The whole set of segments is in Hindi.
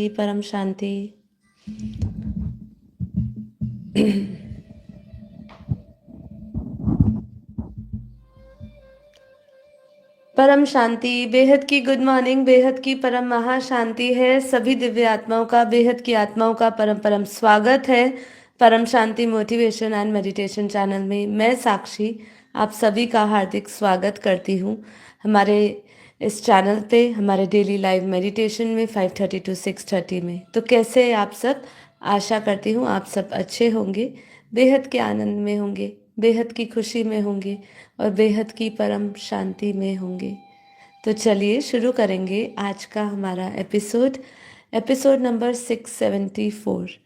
परम शांति। परम शांति, बेहद की गुड मॉर्निंग। बेहद की परम महाशांति है। सभी दिव्य आत्माओं का, बेहद की आत्माओं का परम परम स्वागत है परम शांति मोटिवेशन एंड मेडिटेशन चैनल में। मैं साक्षी आप सभी का हार्दिक स्वागत करती हूँ हमारे इस चैनल पे, हमारे डेली लाइव मेडिटेशन में 5:30 to 6:30 में। तो कैसे आप सब? आशा करती हूँ आप सब अच्छे होंगे, बेहद के आनंद में होंगे, बेहद की खुशी में होंगे और बेहद की परम शांति में होंगे। तो चलिए शुरू करेंगे आज का हमारा एपिसोड नंबर 674।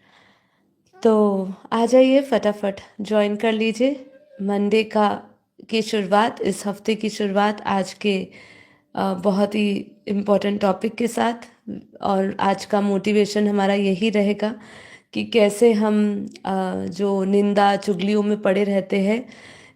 तो आ जाइए, फटाफट ज्वाइन कर लीजिए। मंडे का की शुरुआत, इस हफ्ते की शुरुआत आज के बहुत ही इम्पोर्टेंट टॉपिक के साथ। और आज का मोटिवेशन हमारा यही रहेगा कि कैसे हम जो निंदा चुगलियों में पड़े रहते हैं,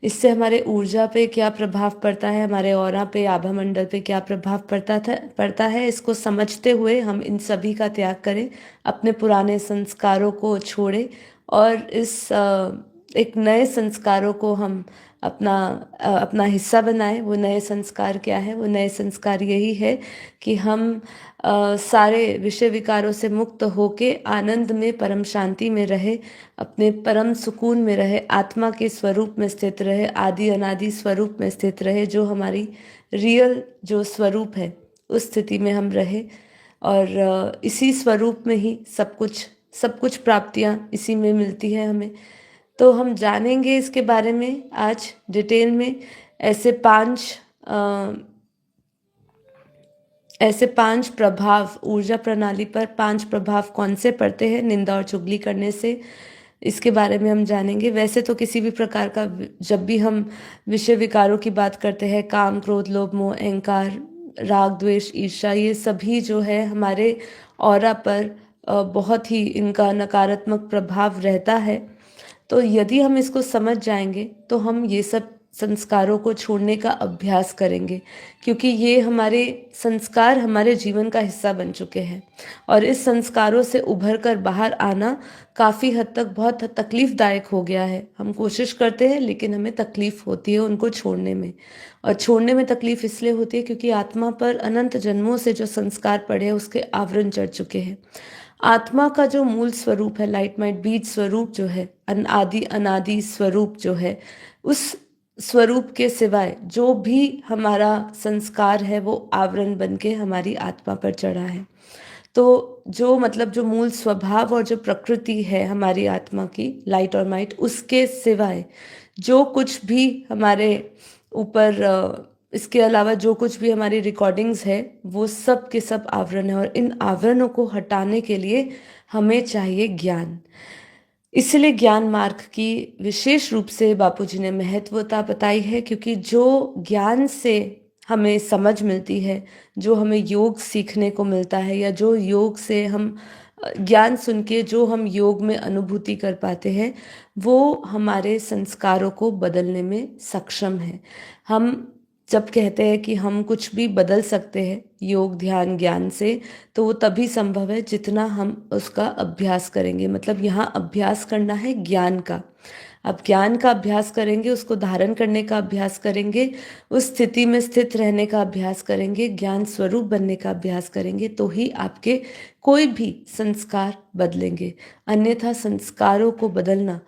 इससे हमारे ऊर्जा पे क्या प्रभाव पड़ता है, हमारे ऑरा पे, आभा मंडल पे क्या प्रभाव पड़ता है। इसको समझते हुए हम इन सभी का त्याग करें, अपने पुराने संस्कारों को छोड़ें और इस एक नए संस्कारों को हम अपना हिस्सा बनाएं। वो नए संस्कार क्या है? वो नए संस्कार यही है कि हम सारे विषय विकारों से मुक्त होके आनंद में, परम शांति में रहे, अपने परम सुकून में रहे, आत्मा के स्वरूप में स्थित रहे, आदि अनादि स्वरूप में स्थित रहे, जो हमारी रियल जो स्वरूप है उस स्थिति में हम रहे। और इसी स्वरूप में ही सब कुछ प्राप्तियां इसी में मिलती है हमें। तो हम जानेंगे इसके बारे में आज डिटेल में। ऐसे पांच प्रभाव, ऊर्जा प्रणाली पर 5 प्रभाव कौन से पड़ते हैं निंदा और चुगली करने से, इसके बारे में हम जानेंगे। वैसे तो किसी भी प्रकार का जब भी हम विषय विकारों की बात करते हैं, काम, क्रोध, लोभ, मोह, अहंकार, राग, द्वेष, ईर्ष्या, ये सभी जो है हमारे ऑरा पर बहुत ही इनका नकारात्मक प्रभाव रहता है। तो यदि हम इसको समझ जाएंगे तो हम ये सब संस्कारों को छोड़ने का अभ्यास करेंगे, क्योंकि ये हमारे संस्कार हमारे जीवन का हिस्सा बन चुके हैं। और इस संस्कारों से उभर कर बाहर आना काफ़ी हद तक बहुत तकलीफदायक हो गया है। हम कोशिश करते हैं लेकिन हमें तकलीफ होती है उनको छोड़ने में। और छोड़ने में तकलीफ इसलिए होती है क्योंकि आत्मा पर अनंत जन्मों से जो संस्कार पड़े हैं उसके आवरण चढ़ चुके हैं। आत्मा का जो मूल स्वरूप है, लाइट माइट बीज स्वरूप जो है, आदि अनादि स्वरूप जो है, उस स्वरूप के सिवाय जो भी हमारा संस्कार है वो आवरण बन के हमारी आत्मा पर चढ़ा है। तो जो मतलब जो मूल स्वभाव और जो प्रकृति है हमारी आत्मा की, लाइट और माइट, उसके सिवाय जो कुछ भी हमारे ऊपर इसके अलावा जो कुछ भी हमारी रिकॉर्डिंग्स है वो सब के सब आवरण है। और इन आवरणों को हटाने के लिए हमें चाहिए ज्ञान। इसलिए ज्ञान मार्ग की विशेष रूप से बापूजी ने महत्वता बताई है, क्योंकि जो ज्ञान से हमें समझ मिलती है, जो हमें योग सीखने को मिलता है, या जो योग से हम ज्ञान सुन के जो हम योग में अनुभूति कर पाते हैं, वो हमारे संस्कारों को बदलने में सक्षम है। हम जब कहते हैं कि हम कुछ भी बदल सकते हैं योग, ध्यान, ज्ञान से, तो वो तभी संभव है जितना हम उसका अभ्यास करेंगे। मतलब यहाँ अभ्यास करना है ज्ञान का। अब ज्ञान का अभ्यास करेंगे, उसको धारण करने का अभ्यास करेंगे, उस स्थिति में स्थित रहने का अभ्यास करेंगे, ज्ञान स्वरूप बनने का अभ्यास करेंगे, तो ही आपके कोई भी संस्कार बदलेंगे। अन्यथा संस्कारों को बदलना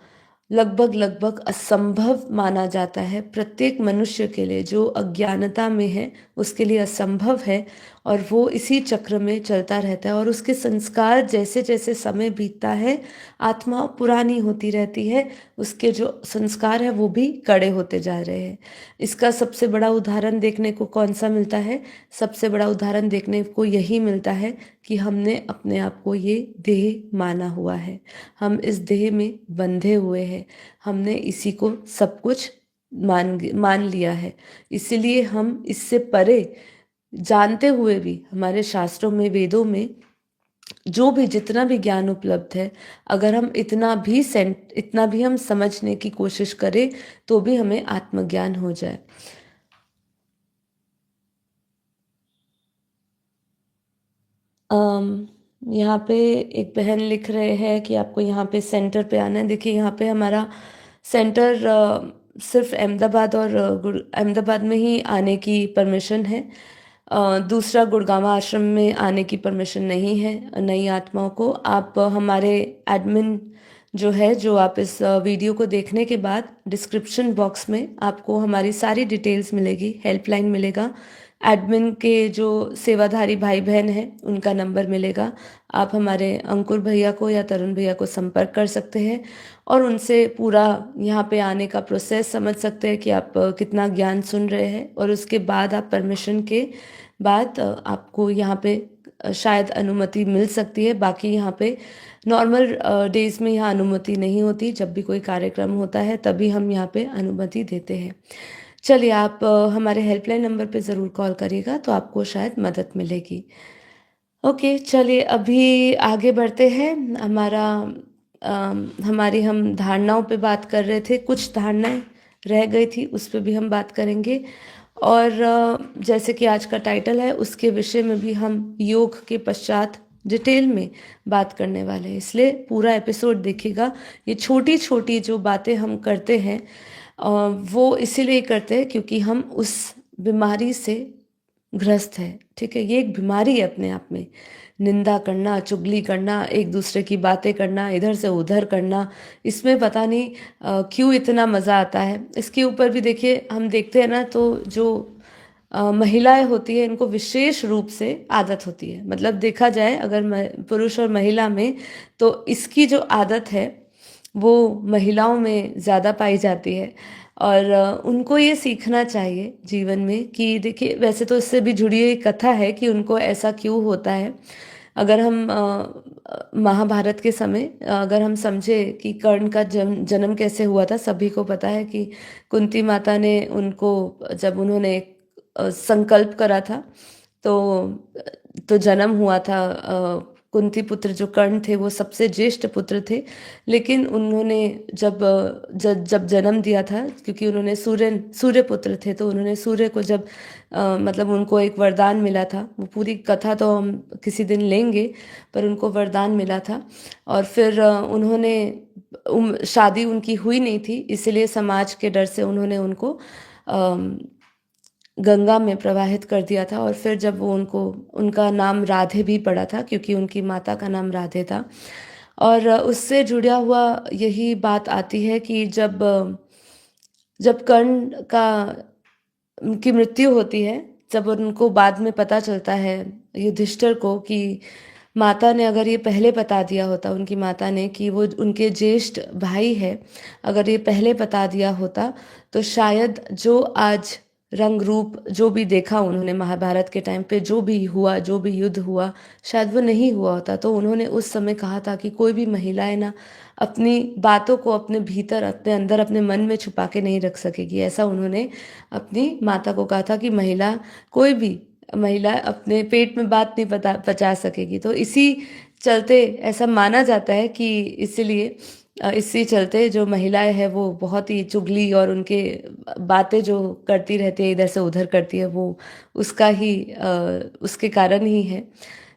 लगभग असंभव माना जाता है। प्रत्येक मनुष्य के लिए जो अज्ञानता में है उसके लिए असंभव है, और वो इसी चक्र में चलता रहता है। और उसके संस्कार जैसे जैसे समय बीतता है, आत्मा पुरानी होती रहती है, उसके जो संस्कार है वो भी कड़े होते जा रहे हैं। इसका सबसे बड़ा उदाहरण देखने को कौन सा मिलता है? सबसे बड़ा उदाहरण देखने को यही मिलता है कि हमने अपने आप को ये देह माना हुआ है, हम इस देह में बंधे हुए हैं, हमने इसी को सब कुछ मान लिया है। इसलिए हम इससे परे जानते हुए भी हमारे शास्त्रों में, वेदों में जो भी जितना भी ज्ञान उपलब्ध है, अगर हम इतना भी हम समझने की कोशिश करें तो भी हमें आत्मज्ञान हो जाए। यहाँ पे एक बहन लिख रहे हैं कि आपको यहाँ पे सेंटर पे आना है। देखिए यहाँ पे हमारा सेंटर सिर्फ अहमदाबाद और अहमदाबाद में ही आने की परमिशन है। दूसरा गुड़गांव आश्रम में आने की परमिशन नहीं है नई आत्माओं को। आप हमारे एडमिन जो है, जो आप इस वीडियो को देखने के बाद डिस्क्रिप्शन बॉक्स में आपको हमारी सारी डिटेल्स मिलेगी, हेल्पलाइन मिलेगा, एडमिन के जो सेवाधारी भाई बहन हैं उनका नंबर मिलेगा। आप हमारे अंकुर भैया को या तरुण भैया को संपर्क कर सकते हैं और उनसे पूरा यहाँ पे आने का प्रोसेस समझ सकते हैं कि आप कितना ज्ञान सुन रहे हैं, और उसके बाद आप परमिशन के बाद आपको यहाँ पे शायद अनुमति मिल सकती है। बाकी यहाँ पे नॉर्मल डेज में यहाँ अनुमति नहीं होती, जब भी कोई कार्यक्रम होता है तभी हम यहाँ पे अनुमति देते हैं। चलिए, आप हमारे हेल्पलाइन नंबर पे ज़रूर कॉल करिएगा तो आपको शायद मदद मिलेगी। ओके, चलिए अभी आगे बढ़ते हैं। हमारी हम धारणाओं पे बात कर रहे थे, कुछ धारणाएं रह गई थी, उस पे भी हम बात करेंगे। और जैसे कि आज का टाइटल है, उसके विषय में भी हम योग के पश्चात डिटेल में बात करने वाले हैं, इसलिए पूरा एपिसोड देखिएगा। ये छोटी छोटी जो बातें हम करते हैं वो इसीलिए करते हैं क्योंकि हम उस बीमारी से ग्रस्त है। ठीक है, ये एक बीमारी है अपने आप में। निंदा करना, चुगली करना, एक दूसरे की बातें करना, इधर से उधर करना, इसमें पता नहीं क्यों इतना मज़ा आता है। इसके ऊपर भी देखिए, हम देखते हैं ना, तो जो महिलाएं होती है इनको विशेष रूप से आदत होती है। मतलब देखा जाए अगर पुरुष और महिला में, तो इसकी जो आदत है वो महिलाओं में ज़्यादा पाई जाती है। और उनको ये सीखना चाहिए जीवन में कि देखिए, वैसे तो इससे भी जुड़ी हुई कथा है कि उनको ऐसा क्यों होता है। अगर हम महाभारत के समय अगर हम समझे कि कर्ण का जन्म कैसे हुआ था, सभी को पता है कि कुंती माता ने उनको, जब उन्होंने संकल्प करा था, तो जन्म हुआ था। कुंती पुत्र जो कर्ण थे वो सबसे ज्येष्ठ पुत्र थे, लेकिन उन्होंने जब जन्म दिया था, क्योंकि उन्होंने सूर्य पुत्र थे, तो उन्होंने सूर्य को जब मतलब उनको एक वरदान मिला था। वो पूरी कथा तो हम किसी दिन लेंगे, पर उनको वरदान मिला था। और फिर उन्होंने शादी उनकी हुई नहीं थी, इसलिए समाज के डर से उन्होंने उनको गंगा में प्रवाहित कर दिया था। और फिर जब वो उनका नाम राधे भी पड़ा था, क्योंकि उनकी माता का नाम राधे था। और उससे जुड़ा हुआ यही बात आती है कि जब कर्ण की मृत्यु होती है, जब उनको बाद में पता चलता है युधिष्ठिर को कि माता ने अगर ये पहले बता दिया होता, उनकी माता ने, कि वो उनके ज्येष्ठ भाई है, अगर ये पहले बता दिया होता तो शायद जो आज रंग रूप जो भी देखा उन्होंने महाभारत के टाइम पे, जो भी हुआ, जो भी युद्ध हुआ, शायद वो नहीं हुआ होता। तो उन्होंने उस समय कहा था कि कोई भी महिलाएं ना अपनी बातों को अपने भीतर, अपने अंदर, अपने मन में छुपा के नहीं रख सकेगी। ऐसा उन्होंने अपनी माता को कहा था कि कोई भी महिला अपने पेट में बात नहीं पचा सकेगी। तो इसी चलते ऐसा माना जाता है कि इसीलिए इसी चलते जो महिलाएं हैं वो बहुत ही चुगली और उनके बातें जो करती रहती है, इधर से उधर करती है, वो उसके कारण ही है।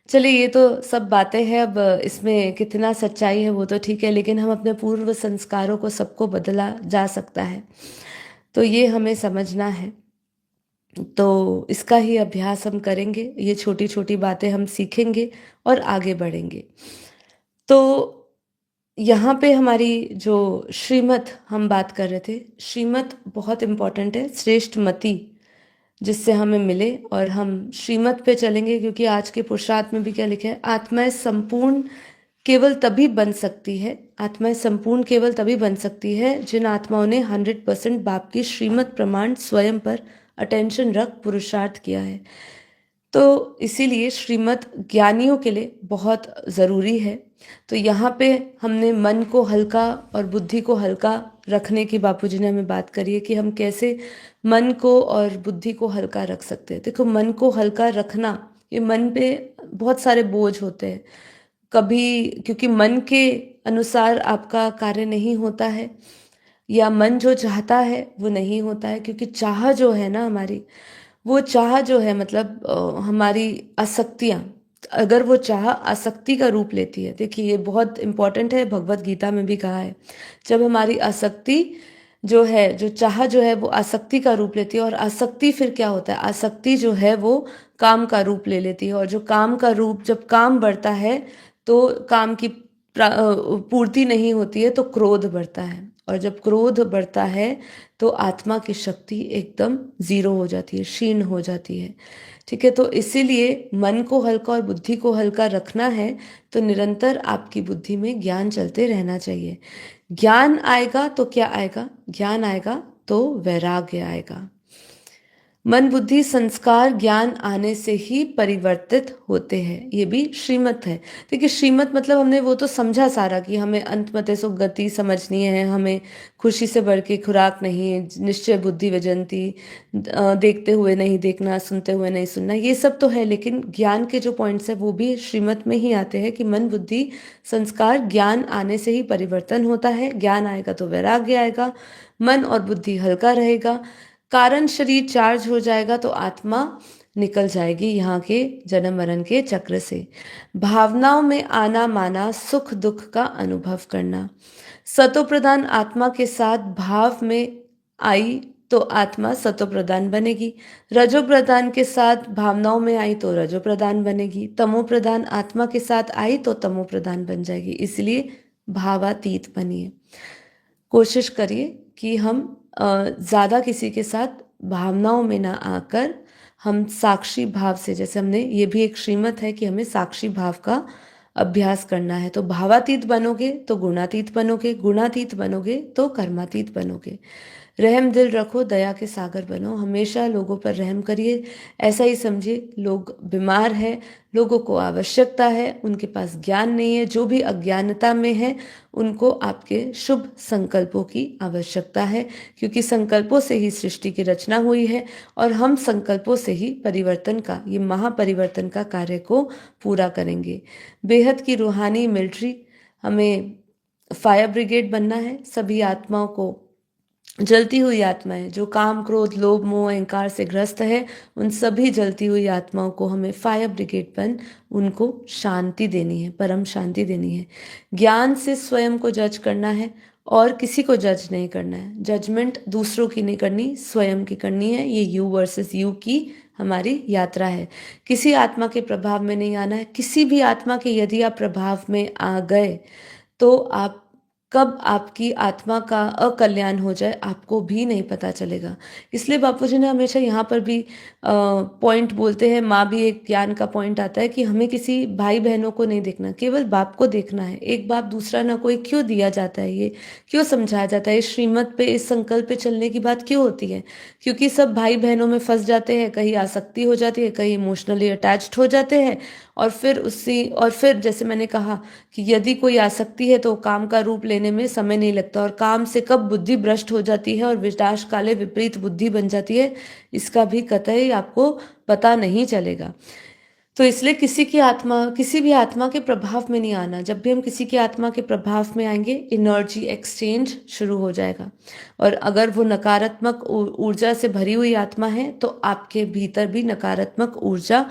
चलिए, ये तो सब बातें हैं। अब इसमें कितना सच्चाई है वो तो ठीक है, लेकिन हम अपने पूर्व संस्कारों को सबको बदला जा सकता है, तो ये हमें समझना है। तो इसका ही अभ्यास हम करेंगे, ये छोटी छोटी बातें हम सीखेंगे और आगे बढ़ेंगे। तो यहाँ पे हमारी जो श्रीमत हम बात कर रहे थे, श्रीमत बहुत इम्पोर्टेंट है, श्रेष्ठ मति जिससे हमें मिले, और हम श्रीमत पे चलेंगे। क्योंकि आज के पुरुषार्थ में भी क्या लिखा है, आत्माएं संपूर्ण केवल तभी बन सकती है, आत्माएं संपूर्ण केवल तभी बन सकती है जिन आत्माओं ने 100% बाप की श्रीमत प्रमाण स्वयं पर अटेंशन रख पुरुषार्थ किया है। तो इसीलिए श्रीमत ज्ञानियों के लिए बहुत ज़रूरी है। तो यहाँ पे हमने मन को हल्का और बुद्धि को हल्का रखने की बापूजी ने हमें बात करी है कि हम कैसे मन को और बुद्धि को हल्का रख सकते हैं। देखो, मन को हल्का रखना, ये मन पे बहुत सारे बोझ होते हैं कभी, क्योंकि मन के अनुसार आपका कार्य नहीं होता है, या मन जो चाहता है वो नहीं होता है। क्योंकि चाह जो है ना हमारी, वो चाह जो है, मतलब हमारी आसक्तियाँ, अगर वो चाह आसक्ति का रूप लेती है, देखिए ये बहुत इंपॉर्टेंट है, भगवत गीता में भी कहा है, जब हमारी आसक्ति जो है, जो चाह जो है वो आसक्ति का रूप लेती है, और आसक्ति फिर क्या होता है, आसक्ति जो है वो काम का रूप ले लेती है, और जो काम का रूप, जब काम बढ़ता है तो काम की पूर्ति नहीं होती है तो क्रोध बढ़ता है, और जब क्रोध बढ़ता है तो आत्मा की शक्ति एकदम जीरो हो जाती है, क्षीण हो जाती है। ठीक है, तो इसीलिए मन को हल्का और बुद्धि को हल्का रखना है, तो निरंतर आपकी बुद्धि में ज्ञान चलते रहना चाहिए। ज्ञान आएगा तो क्या आएगा, ज्ञान आएगा तो वैराग्य आएगा। मन बुद्धि संस्कार ज्ञान आने से ही परिवर्तित होते हैं, ये भी श्रीमत है। देखिए श्रीमत मतलब हमने वो तो समझा सारा कि हमें अंतमते सो गति समझनी है, हमें खुशी से बढ़ के खुराक नहीं, निश्चय बुद्धि विजंती, देखते हुए नहीं देखना, सुनते हुए नहीं सुनना, ये सब तो है, लेकिन ज्ञान के जो पॉइंट्स है वो भी श्रीमत में ही आते हैं कि मन बुद्धि संस्कार ज्ञान आने से ही परिवर्तन होता है। ज्ञान आएगा तो वैराग्य आएगा, मन और बुद्धि हल्का रहेगा, कारण शरीर चार्ज हो जाएगा, तो आत्मा निकल जाएगी यहाँ के जन्म मरण के चक्र से। भावनाओं में आना माना, सुख दुख का अनुभव करना। सतो प्रधान आत्मा के साथ भाव में आई तो आत्मा सतो प्रधान बनेगी, रजो प्रधान के साथ भावनाओं में आई तो रजो प्रधान बनेगी, तमो प्रधान आत्मा के साथ आई तो तमो प्रधान बन जाएगी। इसलिए भावातीत बनिए, कोशिश करिए कि हम ज़्यादा किसी के साथ भावनाओं में ना आकर हम साक्षी भाव से, जैसे हमने, ये भी एक श्रीमत है कि हमें साक्षी भाव का अभ्यास करना है। तो भावातीत बनोगे तो गुणातीत बनोगे, गुणातीत बनोगे तो कर्मातीत बनोगे। रहम दिल रखो, दया के सागर बनो, हमेशा लोगों पर रहम करिए। ऐसा ही समझिए, लोग बीमार हैं, लोगों को आवश्यकता है, उनके पास ज्ञान नहीं है, जो भी अज्ञानता में है उनको आपके शुभ संकल्पों की आवश्यकता है, क्योंकि संकल्पों से ही सृष्टि की रचना हुई है, और हम संकल्पों से ही परिवर्तन का, ये महापरिवर्तन का कार्य को पूरा करेंगे। बेहद की रूहानी मिलिट्री, हमें फायर ब्रिगेड बनना है। सभी आत्माओं को, जलती हुई आत्माएं जो काम क्रोध लोभ मोह अहंकार से ग्रस्त है, उन सभी जलती हुई आत्माओं को हमें फायर ब्रिगेड बन उनको शांति देनी है, परम शांति देनी है। ज्ञान से स्वयं को जज करना है और किसी को जज नहीं करना है। जजमेंट दूसरों की नहीं करनी, स्वयं की करनी है। ये यू वर्सेस यू की हमारी यात्रा है। किसी आत्मा के प्रभाव में नहीं आना है। किसी भी आत्मा के यदि आप प्रभाव में आ गए तो आप, कब आपकी आत्मा का अकल्याण हो जाए आपको भी नहीं पता चलेगा। इसलिए बापूजी ने हमेशा यहाँ पर भी पॉइंट बोलते हैं, माँ भी एक ज्ञान का पॉइंट आता है कि हमें किसी भाई बहनों को नहीं देखना, केवल बाप को देखना है। एक बाप दूसरा ना कोई क्यों दिया जाता है, ये क्यों समझाया जाता है, इस श्रीमत पे, इस संकल्प पे चलने की बात क्यों होती है? क्योंकि सब भाई बहनों में फंस जाते हैं, कहीं आसक्ति हो जाती है, कहीं इमोशनली अटैच्ड हो जाते हैं, और फिर जैसे मैंने कहा कि यदि कोई आसक्ति है तो काम का रूप लेने में समय नहीं लगता, और काम से कब बुद्धि भ्रष्ट हो जाती है और विनाश काले विपरीत बुद्धि बन जाती है, इसका भी कतई आपको पता नहीं चलेगा। तो इसलिए किसी भी आत्मा के प्रभाव में नहीं आना। जब भी हम किसी की आत्मा के प्रभाव में आएंगे, एनर्जी एक्सचेंज शुरू हो जाएगा, और अगर वो नकारात्मक ऊर्जा से भरी हुई आत्मा है तो आपके भीतर भी नकारात्मक ऊर्जा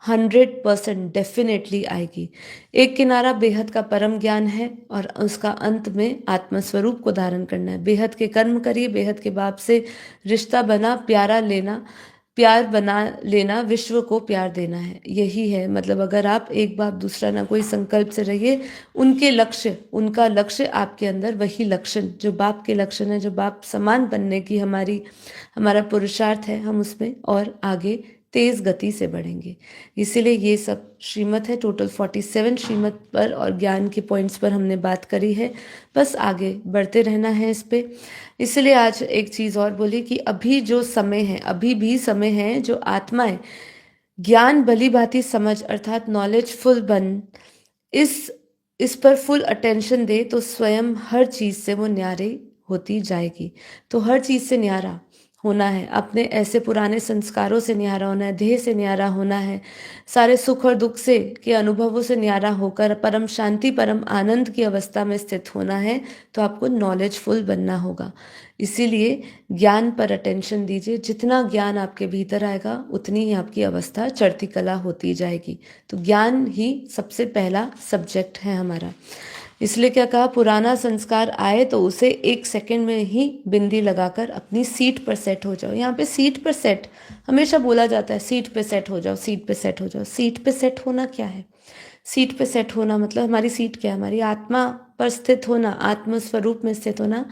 100% डेफिनेटली आएगी। एक किनारा बेहद का परम ज्ञान है और उसका अंत में आत्मस्वरूप को धारण करना है। बेहद के कर्म करिए, बेहद के बाप से रिश्ता बना, प्यार बना लेना, विश्व को प्यार देना है, यही है। मतलब अगर आप एक बाप दूसरा ना कोई संकल्प से रहिए, उनका लक्ष्य आपके अंदर वही लक्षण जो बाप के लक्षण है, जो बाप समान बनने की हमारा पुरुषार्थ है, हम उसमें और आगे तेज गति से बढ़ेंगे। इसीलिए ये सब श्रीमत है, टोटल 47 श्रीमत पर और ज्ञान के पॉइंट्स पर हमने बात करी है। बस आगे बढ़ते रहना है इस पे। इसलिए आज एक चीज़ और बोली कि अभी भी समय है, जो आत्माएं ज्ञान भली भांति समझ अर्थात नॉलेजफुल बन, इस पर फुल अटेंशन दे, तो स्वयं हर चीज़ से वो न्यारी होती जाएगी। तो हर चीज़ से न्यारा, होना है, अपने ऐसे पुराने संस्कारों से न्यारा होना है, देह से न्यारा होना है, सारे सुख और दुख से के अनुभवों से न्यारा होकर परम शांति परम आनंद की अवस्था में स्थित होना है, तो आपको नॉलेजफुल बनना होगा। इसीलिए ज्ञान पर अटेंशन दीजिए। जितना ज्ञान आपके भीतर आएगा उतनी ही आपकी अवस्था चढ़ती कला होती जाएगी। तो ज्ञान ही सबसे पहला सब्जेक्ट है हमारा। इसलिए क्या कहा, पुराना संस्कार आए तो उसे 1 सेकंड में ही बिंदी लगाकर अपनी सीट पर सेट हो जाओ। यहाँ पे सीट पर सेट हमेशा बोला जाता है, सीट पे सेट हो जाओ, सीट पे सेट हो जाओ। सीट पे सेट होना क्या है? सीट पे सेट होना मतलब हमारी सीट क्या है? हमारी आत्मा पर स्थित होना, आत्म स्वरूप में स्थित होना,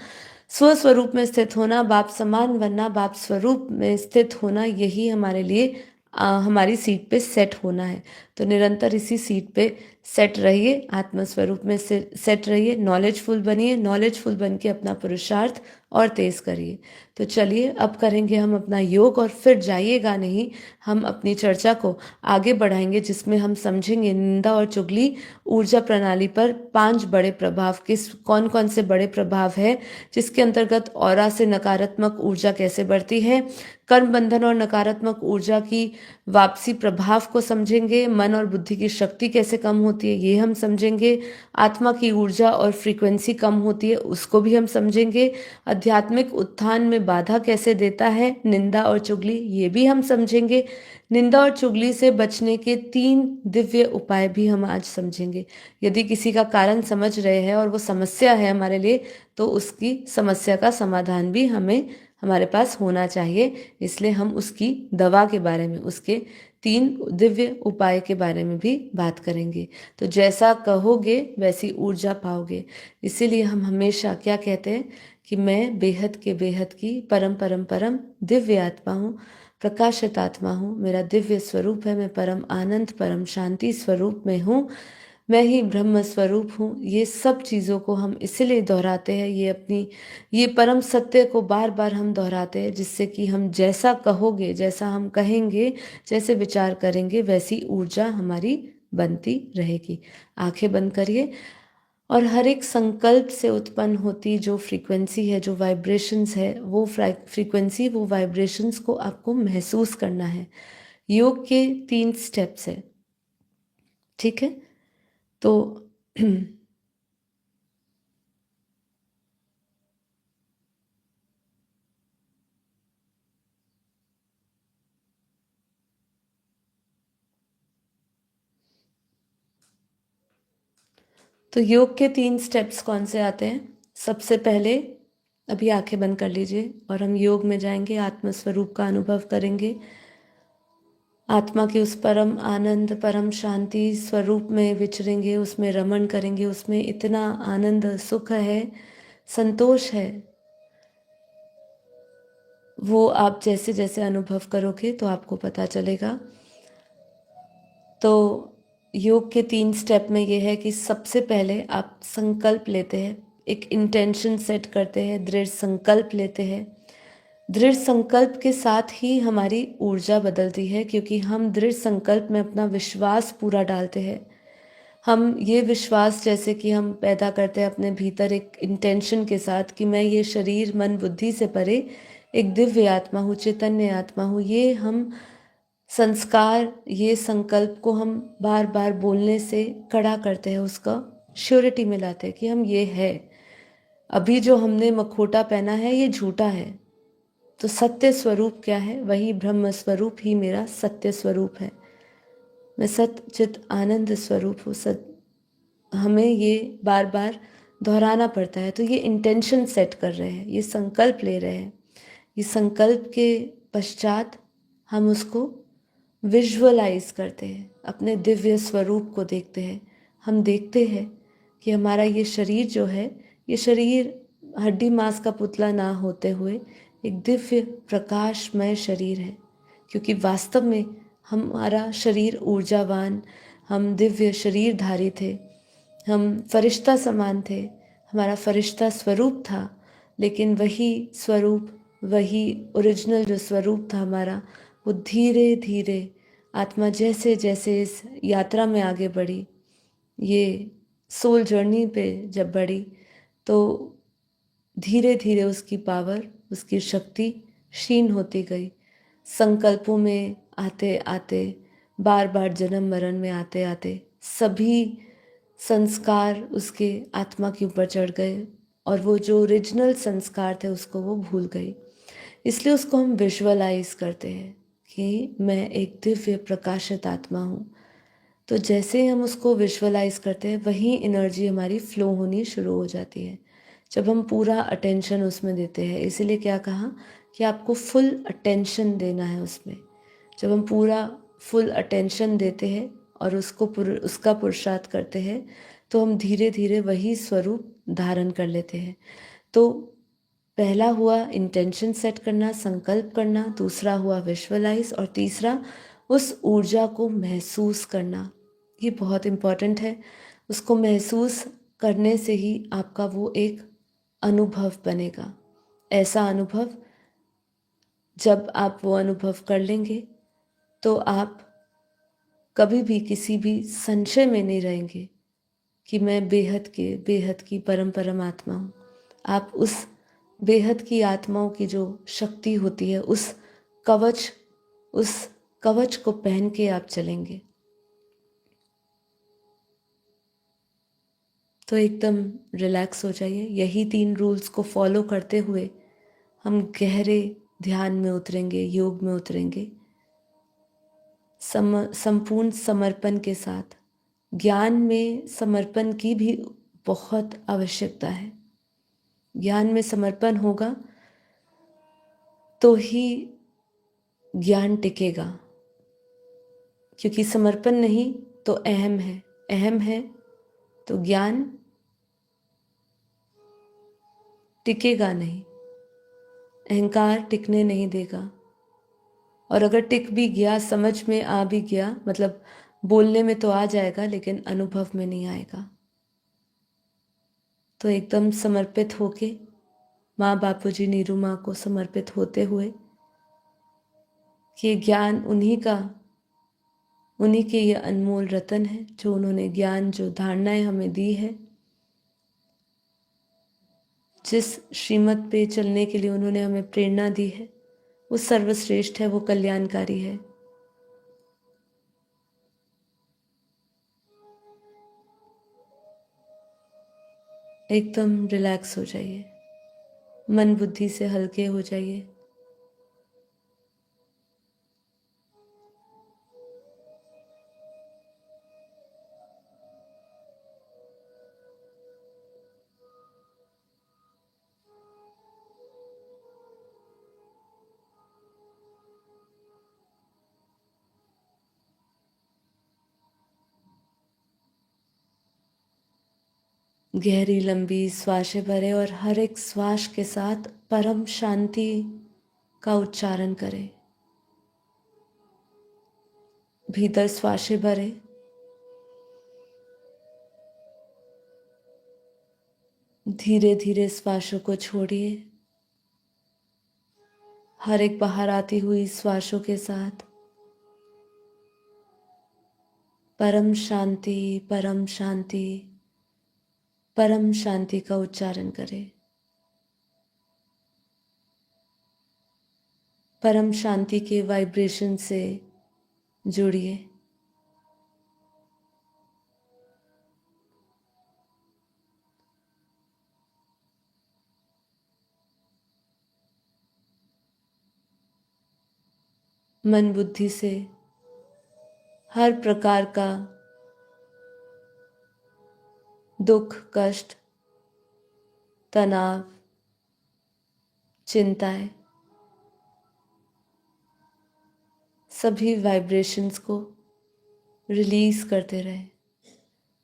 स्वस्वरूप में स्थित होना, बाप समान बनना, बाप स्वरूप में स्थित होना, यही हमारे लिए हमारी सीट पे सेट होना है। तो निरंतर इसी सीट पे सेट रहिए, आत्मस्वरूप में सेट रहिए, नॉलेजफुल बनिए, नॉलेजफुल बन के अपना पुरुषार्थ और तेज करिए। तो चलिए अब करेंगे हम अपना योग, और फिर जाइएगा नहीं, हम अपनी चर्चा को आगे बढ़ाएंगे, जिसमें हम समझेंगे निंदा और चुगली ऊर्जा प्रणाली पर 5 बड़े प्रभाव, किस कौन कौन से बड़े प्रभाव है, जिसके अंतर्गत ऑरा से नकारात्मक ऊर्जा कैसे बढ़ती है, कर्म बंधन और नकारात्मक ऊर्जा की वापसी प्रभाव को समझेंगे, मन और बुद्धि की शक्ति कैसे कम होती है ये हम समझेंगे, आत्मा की ऊर्जा और फ्रीक्वेंसी कम होती है उसको भी हम समझेंगे, आध्यात्मिक उत्थान में बाधा कैसे देता है निंदा और चुगली ये भी हम समझेंगे, निंदा और चुगली से बचने के 3 दिव्य उपाय भी हम आज समझेंगे। यदि किसी का कारण समझ रहे हैं और वो समस्या है हमारे लिए, तो उसकी समस्या का समाधान भी हमें हमारे पास होना चाहिए। इसलिए हम उसकी दवा के बारे में, उसके 3 दिव्य उपाय के बारे में भी बात करेंगे। तो जैसा कहोगे वैसी ऊर्जा पाओगे। इसीलिए हम हमेशा क्या कहते हैं कि मैं बेहद के बेहद की परम परम परम दिव्य आत्मा हूँ, प्रकाशित आत्मा हूँ, मेरा दिव्य स्वरूप है, मैं परम आनंद परम शांति स्वरूप में हूँ, मैं ही ब्रह्म स्वरूप हूँ। ये सब चीज़ों को हम इसलिए दोहराते हैं, ये परम सत्य को बार बार हम दोहराते हैं, जिससे कि हम जैसा कहोगे, जैसा हम कहेंगे, जैसे विचार करेंगे, वैसी ऊर्जा हमारी बनती रहेगी। आंखें बंद करिए, और हर एक संकल्प से उत्पन्न होती जो फ्रीक्वेंसी है, जो वाइब्रेशंस है, वो फ्रीक्वेंसी, वो वाइब्रेशंस को आपको महसूस करना है। योग के 3 स्टेप्स है, ठीक है? तो तो योग के 3 स्टेप्स कौन से आते हैं? सबसे पहले अभी आंखें बंद कर लीजिए और हम योग में जाएंगे, आत्म स्वरूप का अनुभव करेंगे, आत्मा के उस परम आनंद परम शांति स्वरूप में विचरेंगे, उसमें रमण करेंगे, उसमें इतना आनंद सुख है, संतोष है, वो आप जैसे जैसे अनुभव करोगे तो आपको पता चलेगा। तो योग के 3 स्टेप में ये है कि सबसे पहले आप संकल्प लेते हैं, एक इंटेंशन सेट करते हैं, दृढ़ संकल्प लेते हैं। दृढ़ संकल्प के साथ ही हमारी ऊर्जा बदलती है, क्योंकि हम दृढ़ संकल्प में अपना विश्वास पूरा डालते हैं। हम ये विश्वास जैसे कि हम पैदा करते हैं अपने भीतर एक इंटेंशन के साथ कि मैं ये शरीर मन बुद्धि से परे एक दिव्य आत्मा हूँ, चैतन्य आत्मा हूँ। ये हम संस्कार, ये संकल्प को हम बार बार बोलने से कड़ा करते हैं, उसका श्योरिटी में लाते हैं कि हम ये है। अभी जो हमने मखोटा पहना है ये झूठा है, तो सत्य स्वरूप क्या है? वही ब्रह्म स्वरूप ही मेरा सत्य स्वरूप है। मैं सत्य चित आनंद स्वरूप हूँ। हमें ये बार बार दोहराना पड़ता है। तो ये इंटेंशन सेट कर रहे हैं, ये संकल्प ले रहे हैं। ये संकल्प के पश्चात हम उसको विजुअलाइज करते हैं, अपने दिव्य स्वरूप को देखते हैं। हम देखते हैं कि हमारा ये शरीर जो है, ये शरीर हड्डी मांस का पुतला ना होते हुए एक दिव्य प्रकाशमय शरीर है, क्योंकि वास्तव में हमारा शरीर ऊर्जावान, हम दिव्य शरीरधारी थे, हम फरिश्ता समान थे, हमारा फरिश्ता स्वरूप था। लेकिन वही स्वरूप, वही ओरिजिनल जो स्वरूप था हमारा, वो धीरे धीरे आत्मा जैसे जैसे इस यात्रा में आगे बढ़ी, ये सोल जर्नी पे जब बढ़ी, तो धीरे धीरे उसकी पावर, उसकी शक्ति क्षीण होती गई। संकल्पों में आते आते, बार बार जन्म मरण में आते आते सभी संस्कार उसके आत्मा के ऊपर चढ़ गए और वो जो ओरिजिनल संस्कार थे उसको वो भूल गई। इसलिए उसको हम विजुअलाइज करते हैं कि मैं एक दिव्य प्रकाशित आत्मा हूँ। तो जैसे ही हम उसको विजुअलाइज करते हैं वही एनर्जी हमारी फ्लो होनी शुरू हो जाती है, जब हम पूरा अटेंशन उसमें देते हैं। इसीलिए क्या कहा कि आपको फुल अटेंशन देना है उसमें। जब हम पूरा फुल अटेंशन देते हैं और उसका पुरुषार्थ करते हैं तो हम धीरे धीरे वही स्वरूप धारण कर लेते हैं। तो पहला हुआ इंटेंशन सेट करना, संकल्प करना, दूसरा हुआ विजुअलाइज और तीसरा उस ऊर्जा को महसूस करना। ये बहुत इम्पॉर्टेंट है। उसको महसूस करने से ही आपका वो एक अनुभव बनेगा। ऐसा अनुभव जब आप वो अनुभव कर लेंगे तो आप कभी भी किसी भी संशय में नहीं रहेंगे कि मैं बेहद की परम परम आत्मा हूँ। आप उस बेहद की आत्माओं की जो शक्ति होती है कवच उस कवच को पहन के आप चलेंगे। तो एकदम रिलैक्स हो जाइए। यही 3 रूल्स को फॉलो करते हुए हम गहरे ध्यान में उतरेंगे, योग में उतरेंगे। संपूर्ण समर्पण के साथ। ज्ञान में समर्पण की भी बहुत आवश्यकता है। ज्ञान में समर्पण होगा तो ही ज्ञान टिकेगा, क्योंकि समर्पण नहीं तो अहम है, अहम है तो ज्ञान टिकेगा नहीं, अहंकार टिकने नहीं देगा। और अगर टिक भी गया, समझ में आ भी गया, मतलब बोलने में तो आ जाएगा लेकिन अनुभव में नहीं आएगा। तो एकदम समर्पित होके, माँ बापूजी नीरू माँ को समर्पित होते हुए कि ज्ञान उन्हीं के ये अनमोल रतन है, जो उन्होंने ज्ञान, जो धारणाएं हमें दी है, जिस श्रीमत पे चलने के लिए उन्होंने हमें प्रेरणा दी है, वो सर्वश्रेष्ठ है, वो कल्याणकारी है। एकदम रिलैक्स हो जाइए, मन बुद्धि से हल्के हो जाइए। गहरी लंबी श्वासें भरें और हर एक श्वास के साथ परम शांति का उच्चारण करें। भीतर श्वासें भरें, धीरे धीरे श्वासों को छोड़िए। हर एक बाहर आती हुई श्वासों के साथ परम शांति, परम शांति, परम शांति का उच्चारण करें। परम शांति के वाइब्रेशन से जुड़िए। मन बुद्धि से हर प्रकार का दुख, कष्ट, तनाव, चिंताएं, सभी वाइब्रेशंस को रिलीज करते रहे।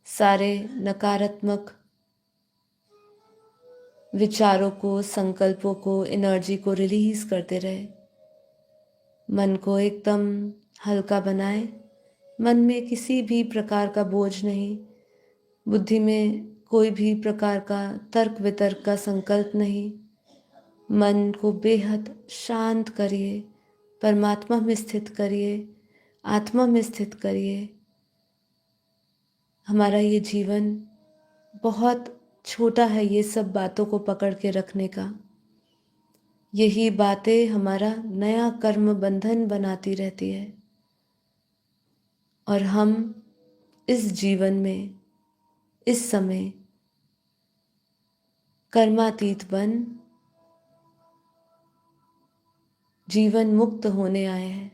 सारे नकारात्मक विचारों को, संकल्पों को, एनर्जी को रिलीज करते रहे। मन को एकदम हल्का बनाए। मन में किसी भी प्रकार का बोझ नहीं, बुद्धि में कोई भी प्रकार का तर्क वितर्क का संकल्प नहीं। मन को बेहद शांत करिए, परमात्मा में स्थित करिए, आत्मा में स्थित करिए। हमारा ये जीवन बहुत छोटा है ये सब बातों को पकड़ के रखने का। यही बातें हमारा नया कर्म बंधन बनाती रहती है और हम इस जीवन में इस समय कर्मातीत बन जीवन मुक्त होने आए हैं।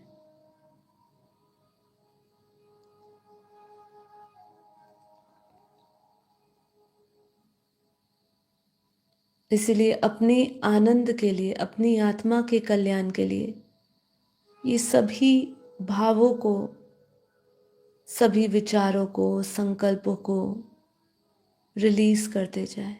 इसलिए अपने आनंद के लिए, अपनी आत्मा के कल्याण के लिए ये सभी भावों को, सभी विचारों को, संकल्पों को रिलीज करते जाए।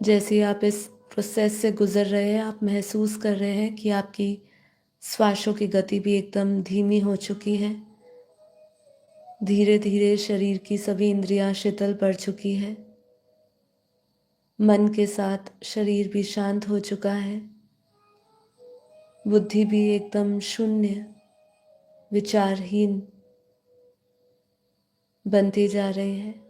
जैसे आप इस प्रोसेस से गुजर रहे हैं, आप महसूस कर रहे हैं कि आपकी श्वासों की गति भी एकदम धीमी हो चुकी है। धीरे धीरे शरीर की सभी इंद्रियां शीतल पड़ चुकी है। मन के साथ शरीर भी शांत हो चुका है। बुद्धि भी एकदम शून्य, विचारहीन बनती जा रही है।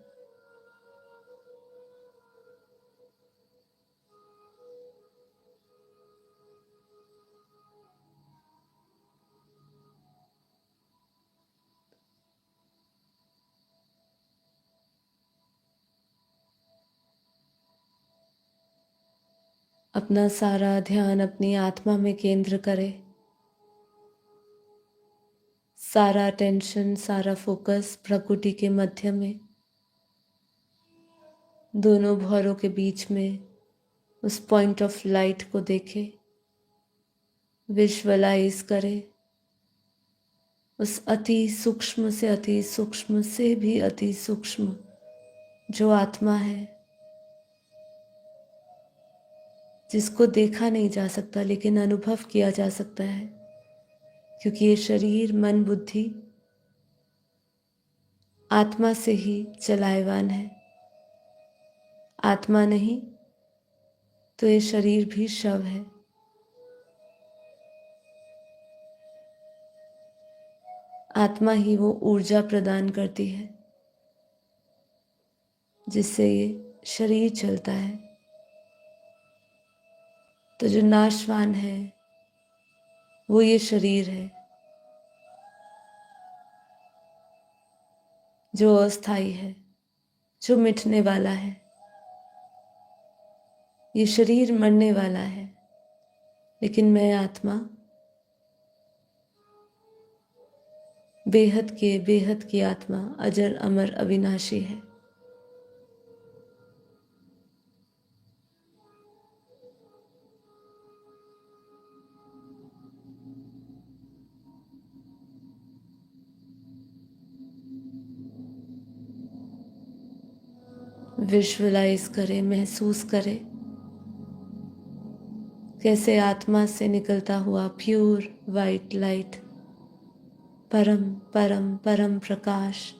अपना सारा ध्यान अपनी आत्मा में केंद्र करें। सारा टेंशन, सारा फोकस प्रकृति के मध्य में, दोनों भौरों के बीच में उस पॉइंट ऑफ लाइट को देखें, विजुअलाइज करें। उस अति सूक्ष्म से अति सूक्ष्म से भी अति सूक्ष्म जो आत्मा है, जिसको देखा नहीं जा सकता लेकिन अनुभव किया जा सकता है, क्योंकि ये शरीर, मन, बुद्धि आत्मा से ही चलायमान है। आत्मा नहीं तो ये शरीर भी शव है। आत्मा ही वो ऊर्जा प्रदान करती है जिससे ये शरीर चलता है। तो जो नाशवान है वो ये शरीर है, जो अस्थाई है, जो मिटने वाला है। ये शरीर मरने वाला है, लेकिन मैं आत्मा बेहद की आत्मा अजर अमर अविनाशी है। विजुअलाइज करें, महसूस करें कैसे आत्मा से निकलता हुआ प्योर वाइट लाइट, परम परम परम प्रकाश,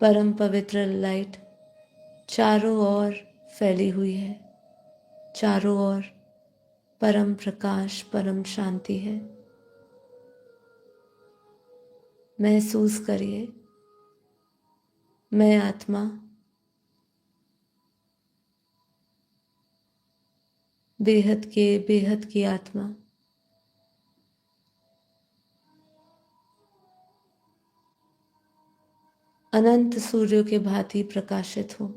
परम पवित्र लाइट चारों ओर फैली हुई है। चारों ओर परम प्रकाश, परम शांति है। महसूस करिए, मैं आत्मा बेहद की आत्मा अनंत सूर्यों के भांति प्रकाशित हूं।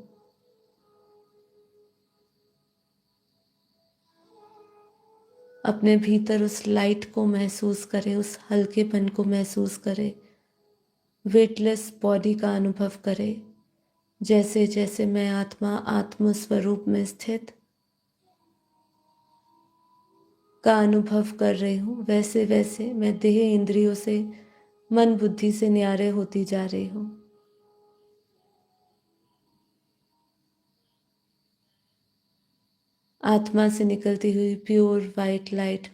अपने भीतर उस लाइट को महसूस करें, उस हल्केपन को महसूस करें, वेटलेस बॉडी का अनुभव करें। जैसे जैसे मैं आत्मा आत्म स्वरूप में स्थित का अनुभव कर रही हूँ, वैसे वैसे मैं देह इंद्रियों से, मन बुद्धि से न्यारे होती जा रही हूँ। आत्मा से निकलती हुई प्योर वाइट लाइट,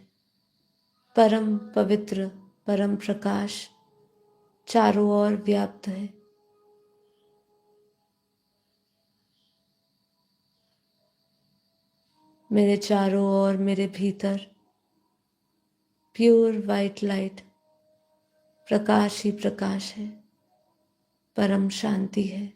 परम पवित्र, परम प्रकाश चारों ओर व्याप्त है। मेरे चारों ओर, मेरे भीतर प्योर वाइट लाइट, प्रकाश ही प्रकाश है, परम शांति है।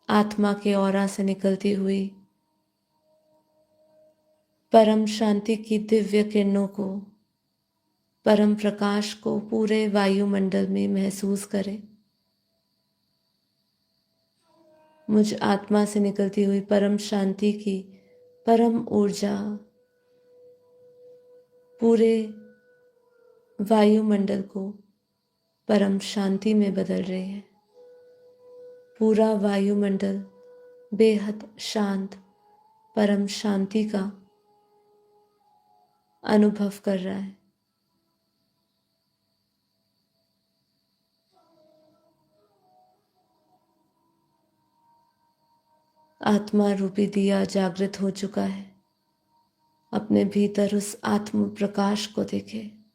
आत्मा के औरा से निकलती हुई परम शांति की दिव्य किरणों को, परम प्रकाश को पूरे वायुमंडल में महसूस करें। मुझ आत्मा से निकलती हुई परम शांति की परम ऊर्जा पूरे वायुमंडल को परम शांति में बदल रही है। पूरा वायुमंडल बेहद शांत, परम शांति का अनुभव कर रहा है। आत्मा रूपी दिया जागृत हो चुका है। अपने भीतर उस आत्म प्रकाश को देखें।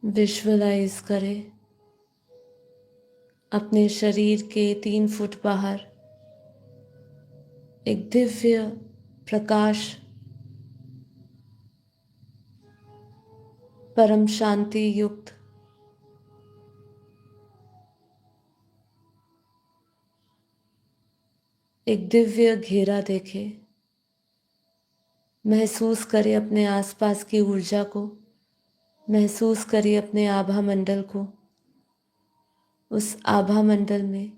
विजुअलाइज करें अपने शरीर के 3 फुट बाहर एक दिव्य प्रकाश, परम शांति युक्त एक दिव्य घेरा देखें। महसूस करें अपने आसपास की ऊर्जा को, महसूस करिए अपने आभा मंडल को। उस आभा मंडल में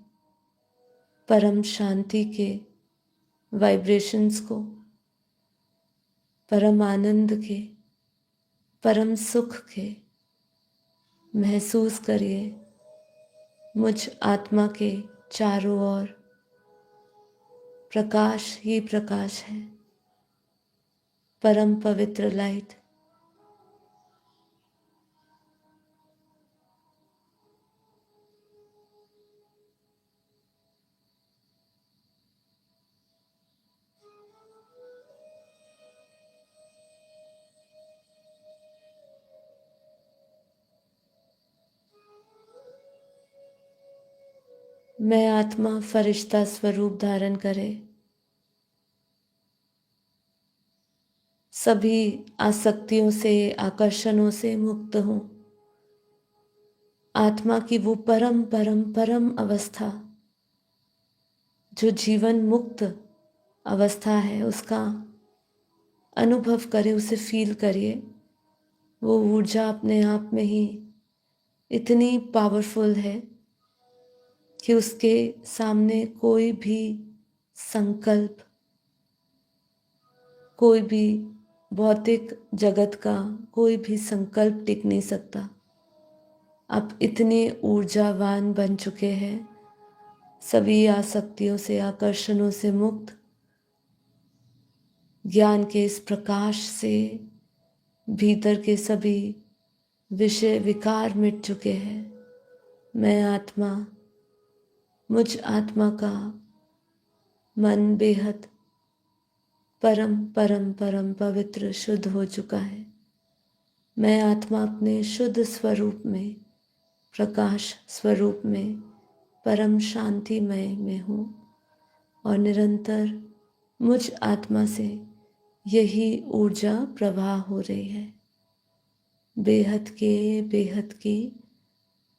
परम शांति के वाइब्रेशंस को, परम आनंद के, परम सुख के महसूस करिए। मुझ आत्मा के चारों ओर प्रकाश ही प्रकाश है, परम पवित्र लाइट। मैं आत्मा फरिश्ता स्वरूप धारण करे, सभी आसक्तियों से, आकर्षणों से मुक्त हूं। आत्मा की वो परम परम परम अवस्था जो जीवन मुक्त अवस्था है, उसका अनुभव करें, उसे फील करिए। वो ऊर्जा अपने आप में ही इतनी पावरफुल है कि उसके सामने कोई भी संकल्प, कोई भी भौतिक जगत का कोई भी संकल्प टिक नहीं सकता। आप इतने ऊर्जावान बन चुके हैं, सभी आसक्तियों से, आकर्षणों से मुक्त, ज्ञान के इस प्रकाश से भीतर के सभी विषय विकार मिट चुके हैं। मैं आत्मा, मुझ आत्मा का मन बेहद परम परम परम पवित्र शुद्ध हो चुका है। मैं आत्मा अपने शुद्ध स्वरूप में, प्रकाश स्वरूप में, परम शांतिमय में हूँ और निरंतर मुझ आत्मा से यही ऊर्जा प्रवाह हो रही है। बेहद के बेहद की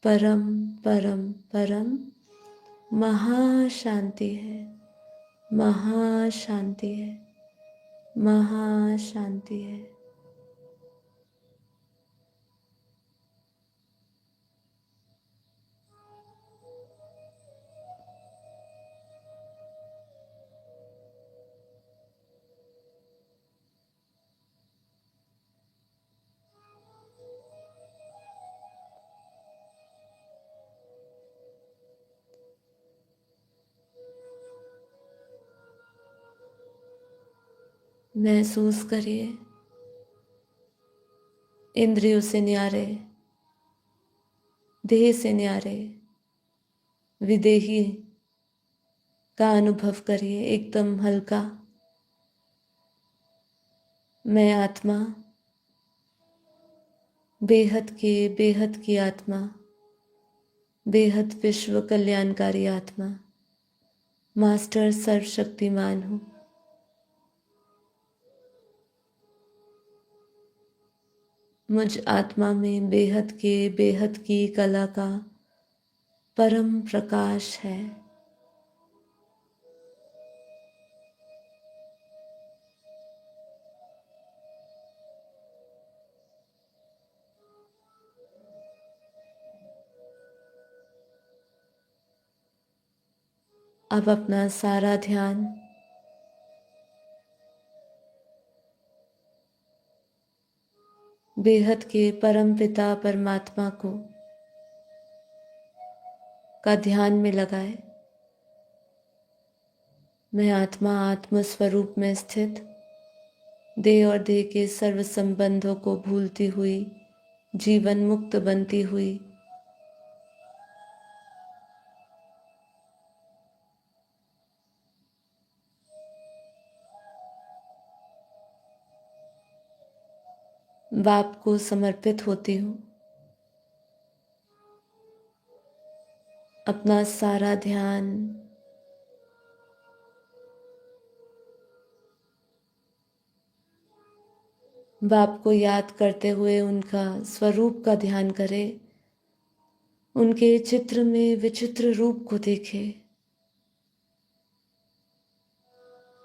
परम परम परम महाशांति है, महाशांति है, महाशांति है। महसूस करिए इंद्रियों से न्यारे, देह से न्यारे विदेही का अनुभव करिए, एकदम हल्का। मैं आत्मा, बेहद की आत्मा, बेहद विश्व कल्याणकारी आत्मा, मास्टर सर्वशक्तिमान हूँ। मुझ आत्मा में बेहद की कला का परम प्रकाश है। अब अपना सारा ध्यान बेहद के परम पिता परमात्मा को का ध्यान में लगाए। मैं आत्मा आत्म स्वरूप में स्थित, देह और देह के सर्व संबंधों को भूलती हुई, जीवन मुक्त बनती हुई, बाप को समर्पित होती हूँ। अपना सारा ध्यान बाप को याद करते हुए उनका स्वरूप का ध्यान करें। उनके चित्र में विचित्र रूप को देखें।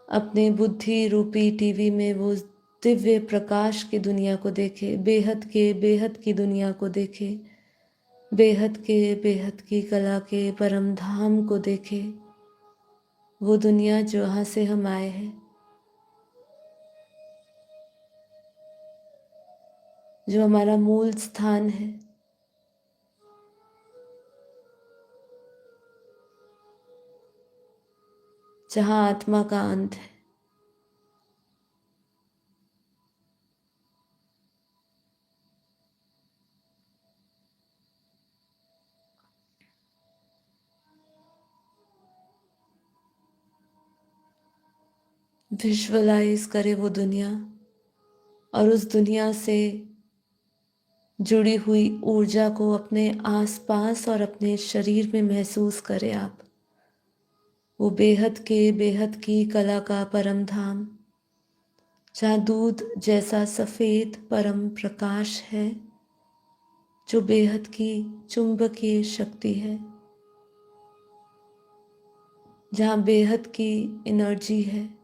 अपने बुद्धि रूपी टीवी में वो दिव्य प्रकाश की दुनिया को देखे, बेहद की दुनिया को देखे, बेहद की कला के परम धाम को देखे। वो दुनिया जहाँ से हम आए हैं, जो हमारा मूल स्थान है, जहाँ आत्मा का अंत है। विजुअलाइज करें वो दुनिया और उस दुनिया से जुड़ी हुई ऊर्जा को अपने आसपास और अपने शरीर में महसूस करें आप। वो बेहद की कला का परम धाम, जहाँ दूध जैसा सफेद परम प्रकाश है, जो बेहद की चुंबकीय शक्ति है, जहाँ बेहद की एनर्जी है।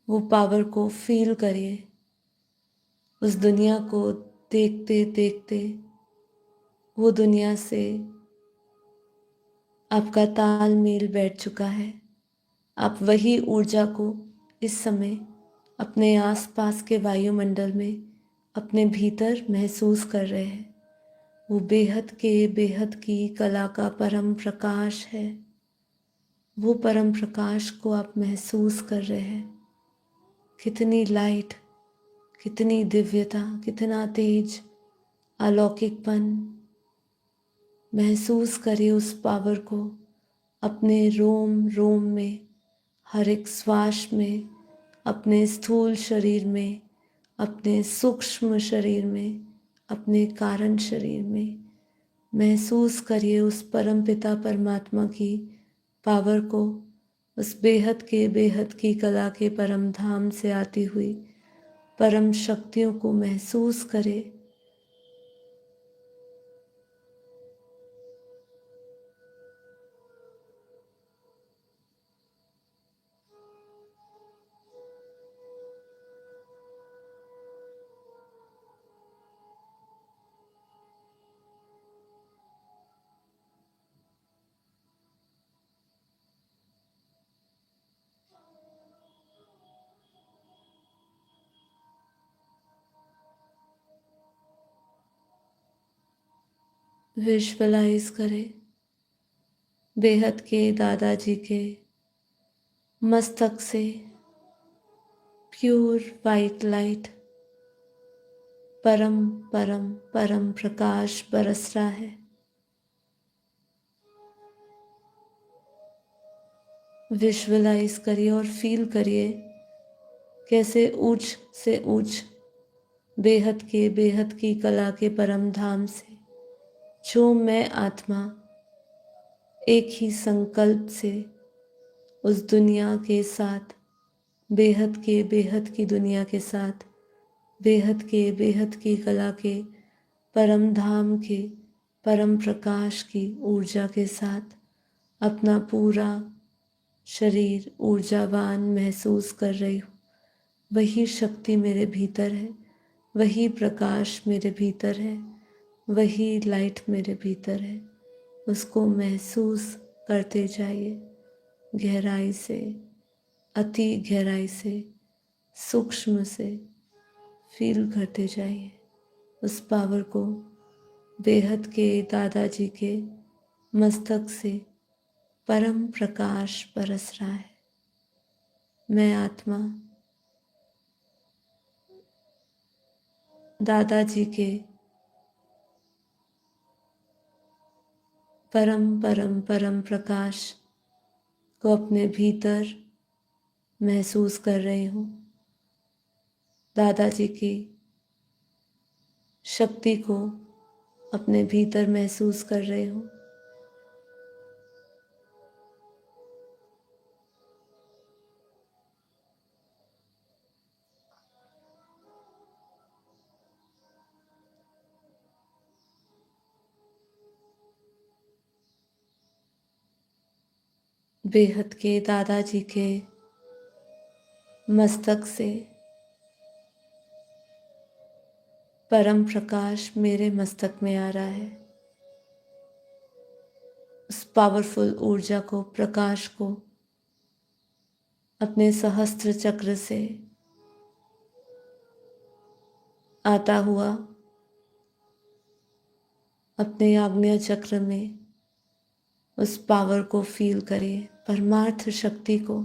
वो पावर को फील करिए। उस दुनिया को देखते देखते वो दुनिया से आपका तालमेल बैठ चुका है। आप वही ऊर्जा को इस समय अपने आसपास के वायुमंडल में, अपने भीतर महसूस कर रहे हैं। वो बेहद की कला का परम प्रकाश है। वो परम प्रकाश को आप महसूस कर रहे हैं। कितनी लाइट, कितनी दिव्यता, कितना तेज, अलौकिकपन। महसूस करिए उस पावर को अपने रोम रोम में, हर एक श्वास में, अपने स्थूल शरीर में, अपने सूक्ष्म शरीर में, अपने कारण शरीर में महसूस करिए उस परम पिता परमात्मा की पावर को, उस बेहद की कला के परम धाम से आती हुई परम शक्तियों को महसूस करें। विजुअलाइज करें बेहद के दादाजी के मस्तक से प्योर वाइट लाइट, परम परम परम प्रकाश बरस रहा है। विजुअलाइज करिए और फील करिए कैसे ऊंच से ऊंच बेहद की कला के परम धाम से जो मैं आत्मा एक ही संकल्प से उस दुनिया के साथ, बेहद की दुनिया के साथ, बेहद की कला के परम धाम के परम प्रकाश की ऊर्जा के साथ अपना पूरा शरीर ऊर्जावान महसूस कर रही हूँ। वही शक्ति मेरे भीतर है, वही प्रकाश मेरे भीतर है, वही लाइट मेरे भीतर है। उसको महसूस करते जाइए गहराई से, अति गहराई से, सूक्ष्म से फील करते जाइए उस पावर को। बेहद के दादाजी के मस्तक से परम प्रकाश बरस रहा है। मैं आत्मा दादाजी के परम प्रकाश को अपने भीतर महसूस कर रही हूँ। दादाजी की शक्ति को अपने भीतर महसूस कर रही हूँ। बेहद के दादाजी के मस्तक से परम प्रकाश मेरे मस्तक में आ रहा है। उस पावरफुल ऊर्जा को, प्रकाश को अपने सहस्त्र चक्र से आता हुआ अपने आग्नेय चक्र में उस पावर को फील करिए, परमार्थ शक्ति को।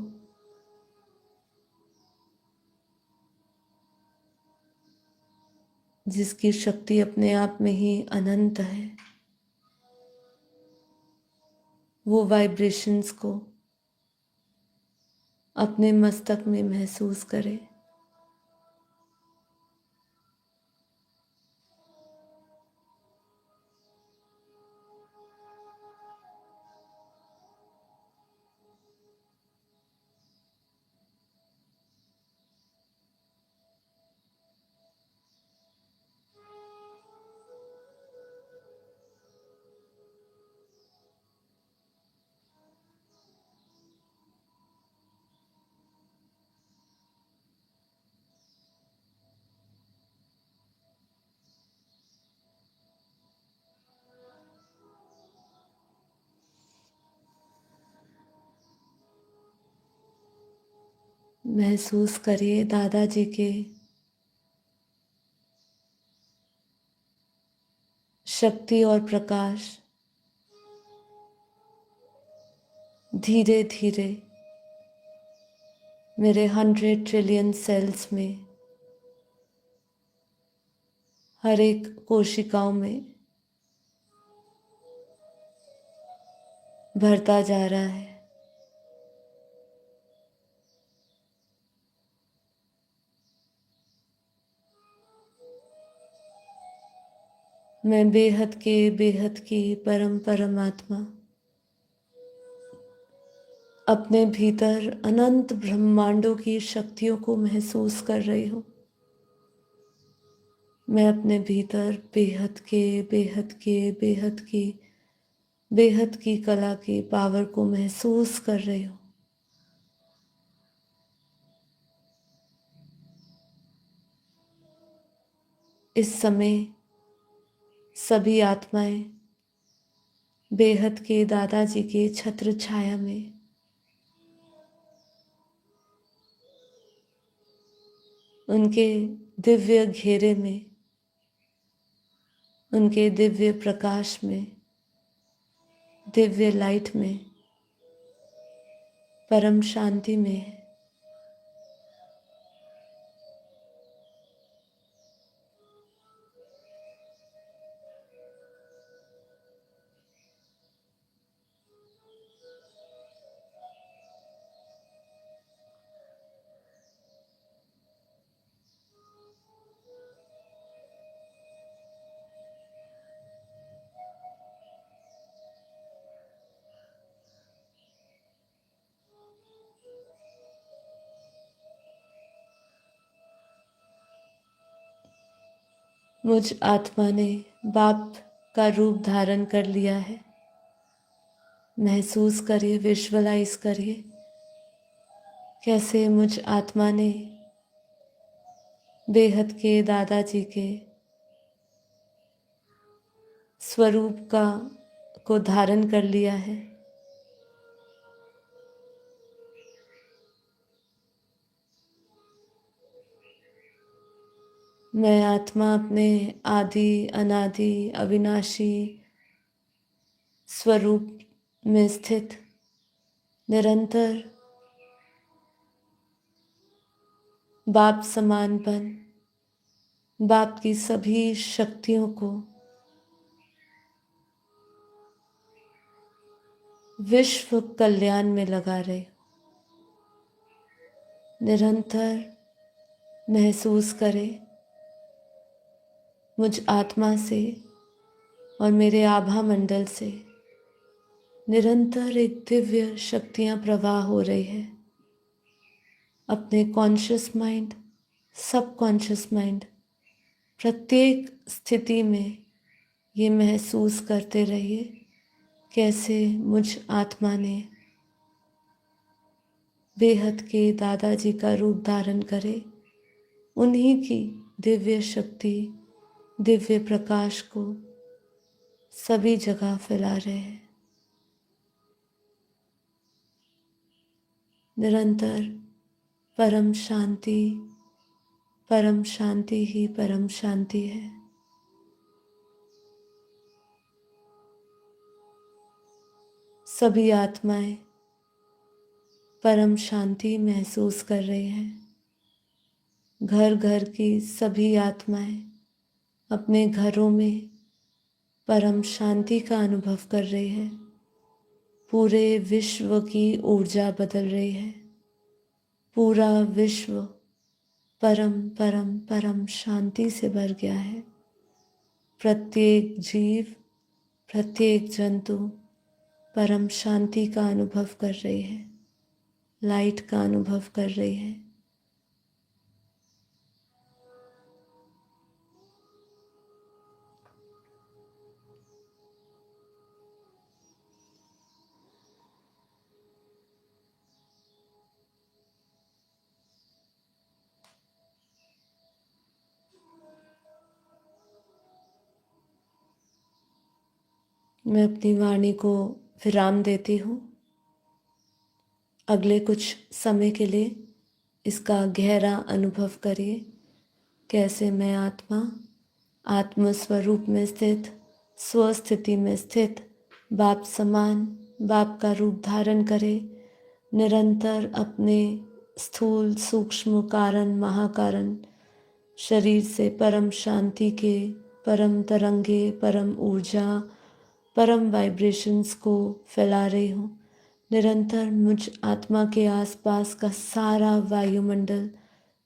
जिसकी शक्ति अपने आप में ही अनंत है। वो वाइब्रेशंस को अपने मस्तक में महसूस करें। महसूस करिए दादाजी के शक्ति और प्रकाश धीरे धीरे मेरे 100 ट्रिलियन सेल्स में, हर एक कोशिकाओं में बढ़ता जा रहा है। मैं बेहद की परम परमात्मा अपने भीतर अनंत ब्रह्मांडों की शक्तियों को महसूस कर रही हूँ। मैं अपने भीतर बेहद की कला की पावर को महसूस कर रही हूँ। इस समय सभी आत्माएं बेहद के दादाजी के छत्र छाया में उनके दिव्य घेरे में, उनके दिव्य प्रकाश में, दिव्य लाइट में, परम शांति में है। मुझ आत्मा ने बाप का रूप धारण कर लिया है। महसूस करिए, विजुअलाइज करिए कैसे मुझ आत्मा ने बेहद के दादाजी के स्वरूप को धारण कर लिया है। मैं आत्मा अपने आदि अनादि अविनाशी स्वरूप में स्थित निरंतर बाप समान बन बाप की सभी शक्तियों को विश्व कल्याण में लगा रहे। निरंतर महसूस करें मुझ आत्मा से और मेरे आभा मंडल से निरंतर एक दिव्य शक्तियां प्रवाह हो रही है। अपने कॉन्शियस माइंड, सबकॉन्शियस माइंड, प्रत्येक स्थिति में ये महसूस करते रहिए कैसे मुझ आत्मा ने बेहद के दादाजी का रूप धारण करे, उन्हीं की दिव्य शक्ति, दिव्य प्रकाश को सभी जगह फैला रहे हैं। निरंतर परम शांति ही परम शांति है। सभी आत्माएं परम शांति महसूस कर रही हैं। घर घर की सभी आत्माएं अपने घरों में परम शांति का अनुभव कर रही है। पूरे विश्व की ऊर्जा बदल रही है। पूरा विश्व परम शांति से भर गया है। प्रत्येक जीव, प्रत्येक जंतु परम शांति का अनुभव कर रही है, लाइट का अनुभव कर रही है। मैं अपनी वाणी को विराम देती हूँ। अगले कुछ समय के लिए इसका गहरा अनुभव करिए कैसे मैं आत्म स्वरूप में स्थित, स्वस्थिति में स्थित बाप समान, बाप का रूप धारण करे, निरंतर अपने स्थूल सूक्ष्म कारण महाकारण शरीर से परम शांति के, परम तरंगे, परम ऊर्जा, परम वाइब्रेशंस को फैला रही हूँ। निरंतर मुझ आत्मा के आसपास का सारा वायुमंडल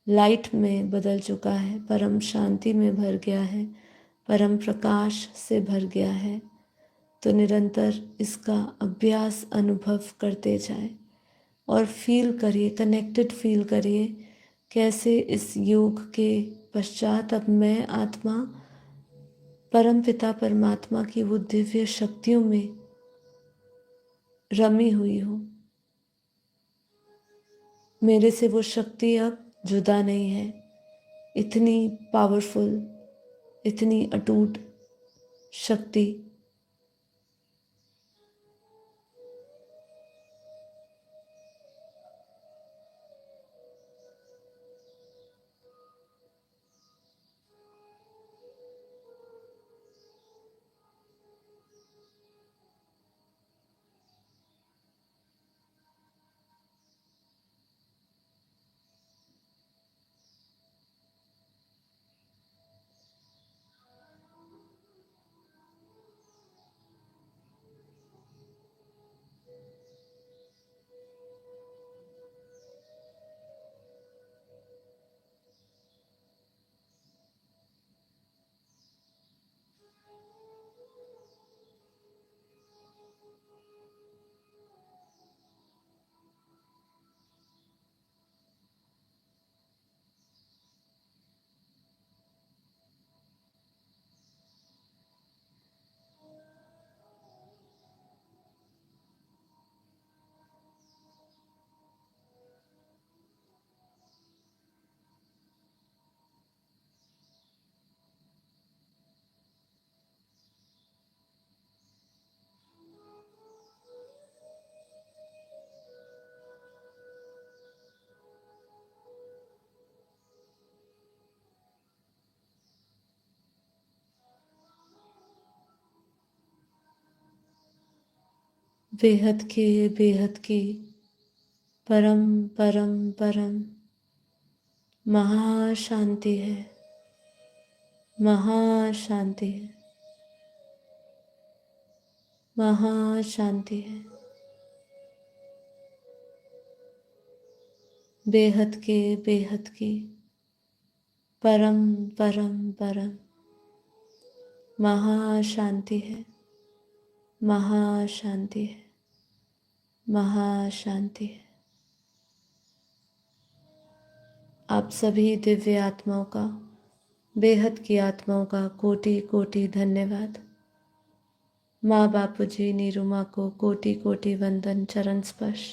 लाइट में बदल चुका है, परम शांति में भर गया है, परम प्रकाश से भर गया है। तो निरंतर इसका अभ्यास अनुभव करते जाएं और फील करिए, कनेक्टेड फील करिए कैसे इस योग के पश्चात अब मैं आत्मा परम पिता परमात्मा की वो दिव्य शक्तियों में रमी हुई हूँ। मेरे से वो शक्ति अब जुदा नहीं है। इतनी पावरफुल, इतनी अटूट शक्ति। बेहद की परम परम परम महाशांति है, महाशांति है, महाशांति है। बेहद की परम परम परम महाशांति है, महाशांति है, महाशांति है। आप सभी दिव्य आत्माओं का, बेहद की आत्माओं का कोटि कोटि धन्यवाद। माँ बापूजी नीरुमा को कोटि कोटि वंदन, चरण स्पर्श।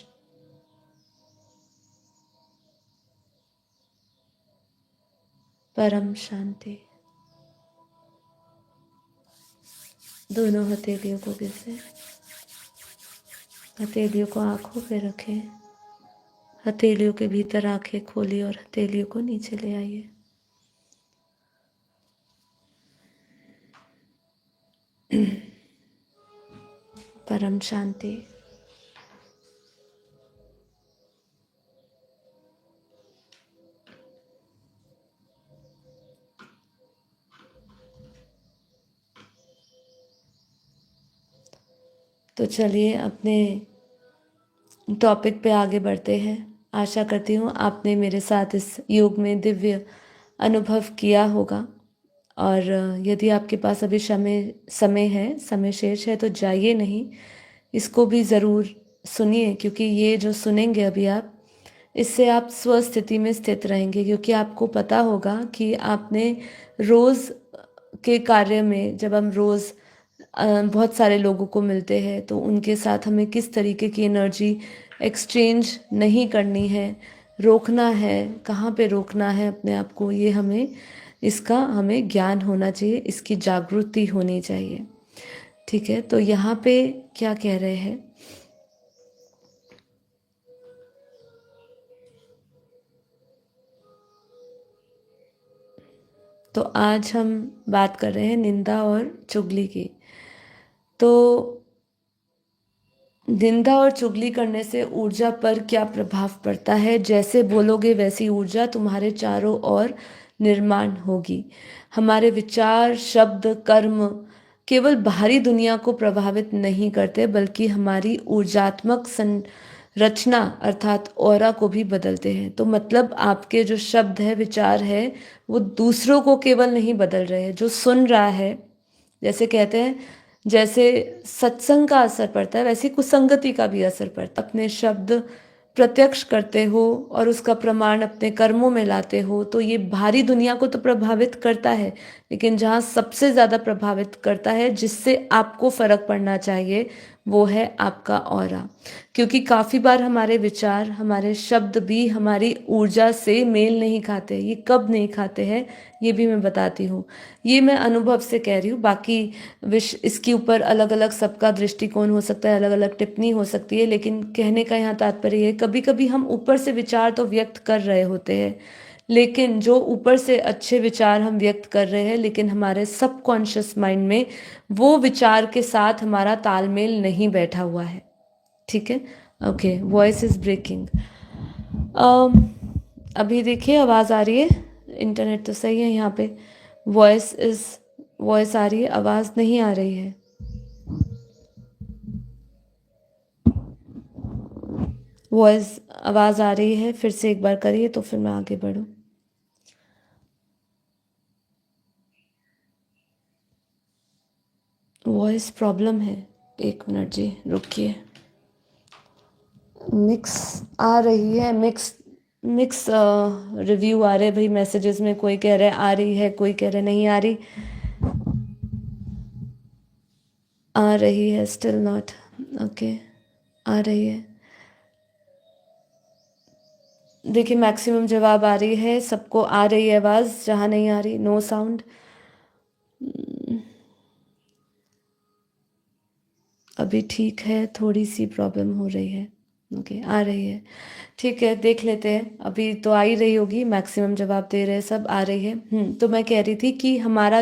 परम शांति। दोनों हथेलियों को घिसे, हथेलियों को आंखों पे रखें, हथेलियों के भीतर आंखें खोलिए और हथेलियों को नीचे ले आइए। परम शांति। तो चलिए अपने टॉपिक पे आगे बढ़ते हैं। आशा करती हूँ आपने मेरे साथ इस योग में दिव्य अनुभव किया होगा, और यदि आपके पास अभी समय शेष है तो जाइए नहीं, इसको भी ज़रूर सुनिए, क्योंकि ये जो सुनेंगे अभी आप, इससे आप स्वस्थिति में स्थित रहेंगे, क्योंकि आपको पता होगा कि आपने रोज़ के कार्य में, जब हम रोज़ बहुत सारे लोगों को मिलते हैं तो उनके साथ हमें किस तरीके की एनर्जी एक्सचेंज नहीं करनी है, रोकना है, कहाँ पे रोकना है अपने आप को, ये हमें ज्ञान होना चाहिए, इसकी जागृति होनी चाहिए। ठीक है, तो यहाँ पे क्या कह रहे हैं, तो आज हम बात कर रहे हैं निंदा और चुगली की। तो निंदा और चुगली करने से ऊर्जा पर क्या प्रभाव पड़ता है? जैसे बोलोगे वैसी ऊर्जा तुम्हारे चारों ओर निर्माण होगी। हमारे विचार, शब्द, कर्म केवल बाहरी दुनिया को प्रभावित नहीं करते बल्कि हमारी ऊर्जात्मक संरचना अर्थात ऑरा को भी बदलते हैं। तो मतलब आपके जो शब्द है, विचार है, वो दूसरों को केवल नहीं बदल रहे हैं, जो सुन रहा है, जैसे कहते हैं, जैसे सत्संग का असर पड़ता है वैसे कुसंगति का भी असर पड़ता है। अपने शब्द प्रत्यक्ष करते हो और उसका प्रमाण अपने कर्मों में लाते हो तो ये बाहरी दुनिया को तो प्रभावित करता है, लेकिन जहाँ सबसे ज़्यादा प्रभावित करता है, जिससे आपको फर्क पड़ना चाहिए, वो है आपका ऑरा। क्योंकि काफ़ी बार हमारे विचार, हमारे शब्द भी हमारी ऊर्जा से मेल नहीं खाते। ये कब नहीं खाते हैं ये भी मैं बताती हूँ। ये मैं अनुभव से कह रही हूँ, बाकी इसके ऊपर अलग अलग सबका दृष्टिकोण हो सकता है, अलग अलग टिप्पणी हो सकती है, लेकिन कहने का यहाँ तात्पर्य है, कभी कभी हम ऊपर से विचार तो व्यक्त कर रहे होते हैं, लेकिन जो ऊपर से अच्छे विचार हम व्यक्त कर रहे हैं, लेकिन हमारे सबकॉन्शियस माइंड में वो विचार के साथ हमारा तालमेल नहीं बैठा हुआ है। ठीक है, ओके, वॉइस इज ब्रेकिंग। अभी देखिए आवाज़ आ रही है, इंटरनेट तो सही है यहाँ पे। वॉइस आ रही है, आवाज़ नहीं आ रही है। वॉइस आवाज़ आ रही है, फिर से एक बार करिए तो फिर मैं आगे बढ़ूँ। वॉइस प्रॉब्लम है, एक मिनट जी रुकिए। मिक्स आ रही है, मिक्स रिव्यू आ रहे हैं भाई मैसेजेस में, कोई कह रहा है आ रही है, कोई कह रहा है नहीं आ रही। आ रही है, स्टिल नॉट, ओके, आ रही है। देखिए मैक्सिमम जवाब आ रही है, सबको आ रही है आवाज़, जहाँ नहीं आ रही नो साउंड। अभी ठीक है, थोड़ी सी प्रॉब्लम हो रही है, ओके, आ रही है, ठीक है, देख लेते हैं। अभी तो आ ही रही होगी, मैक्सिमम जवाब दे रहे हैं सब, आ रही है। तो मैं कह रही थी कि हमारा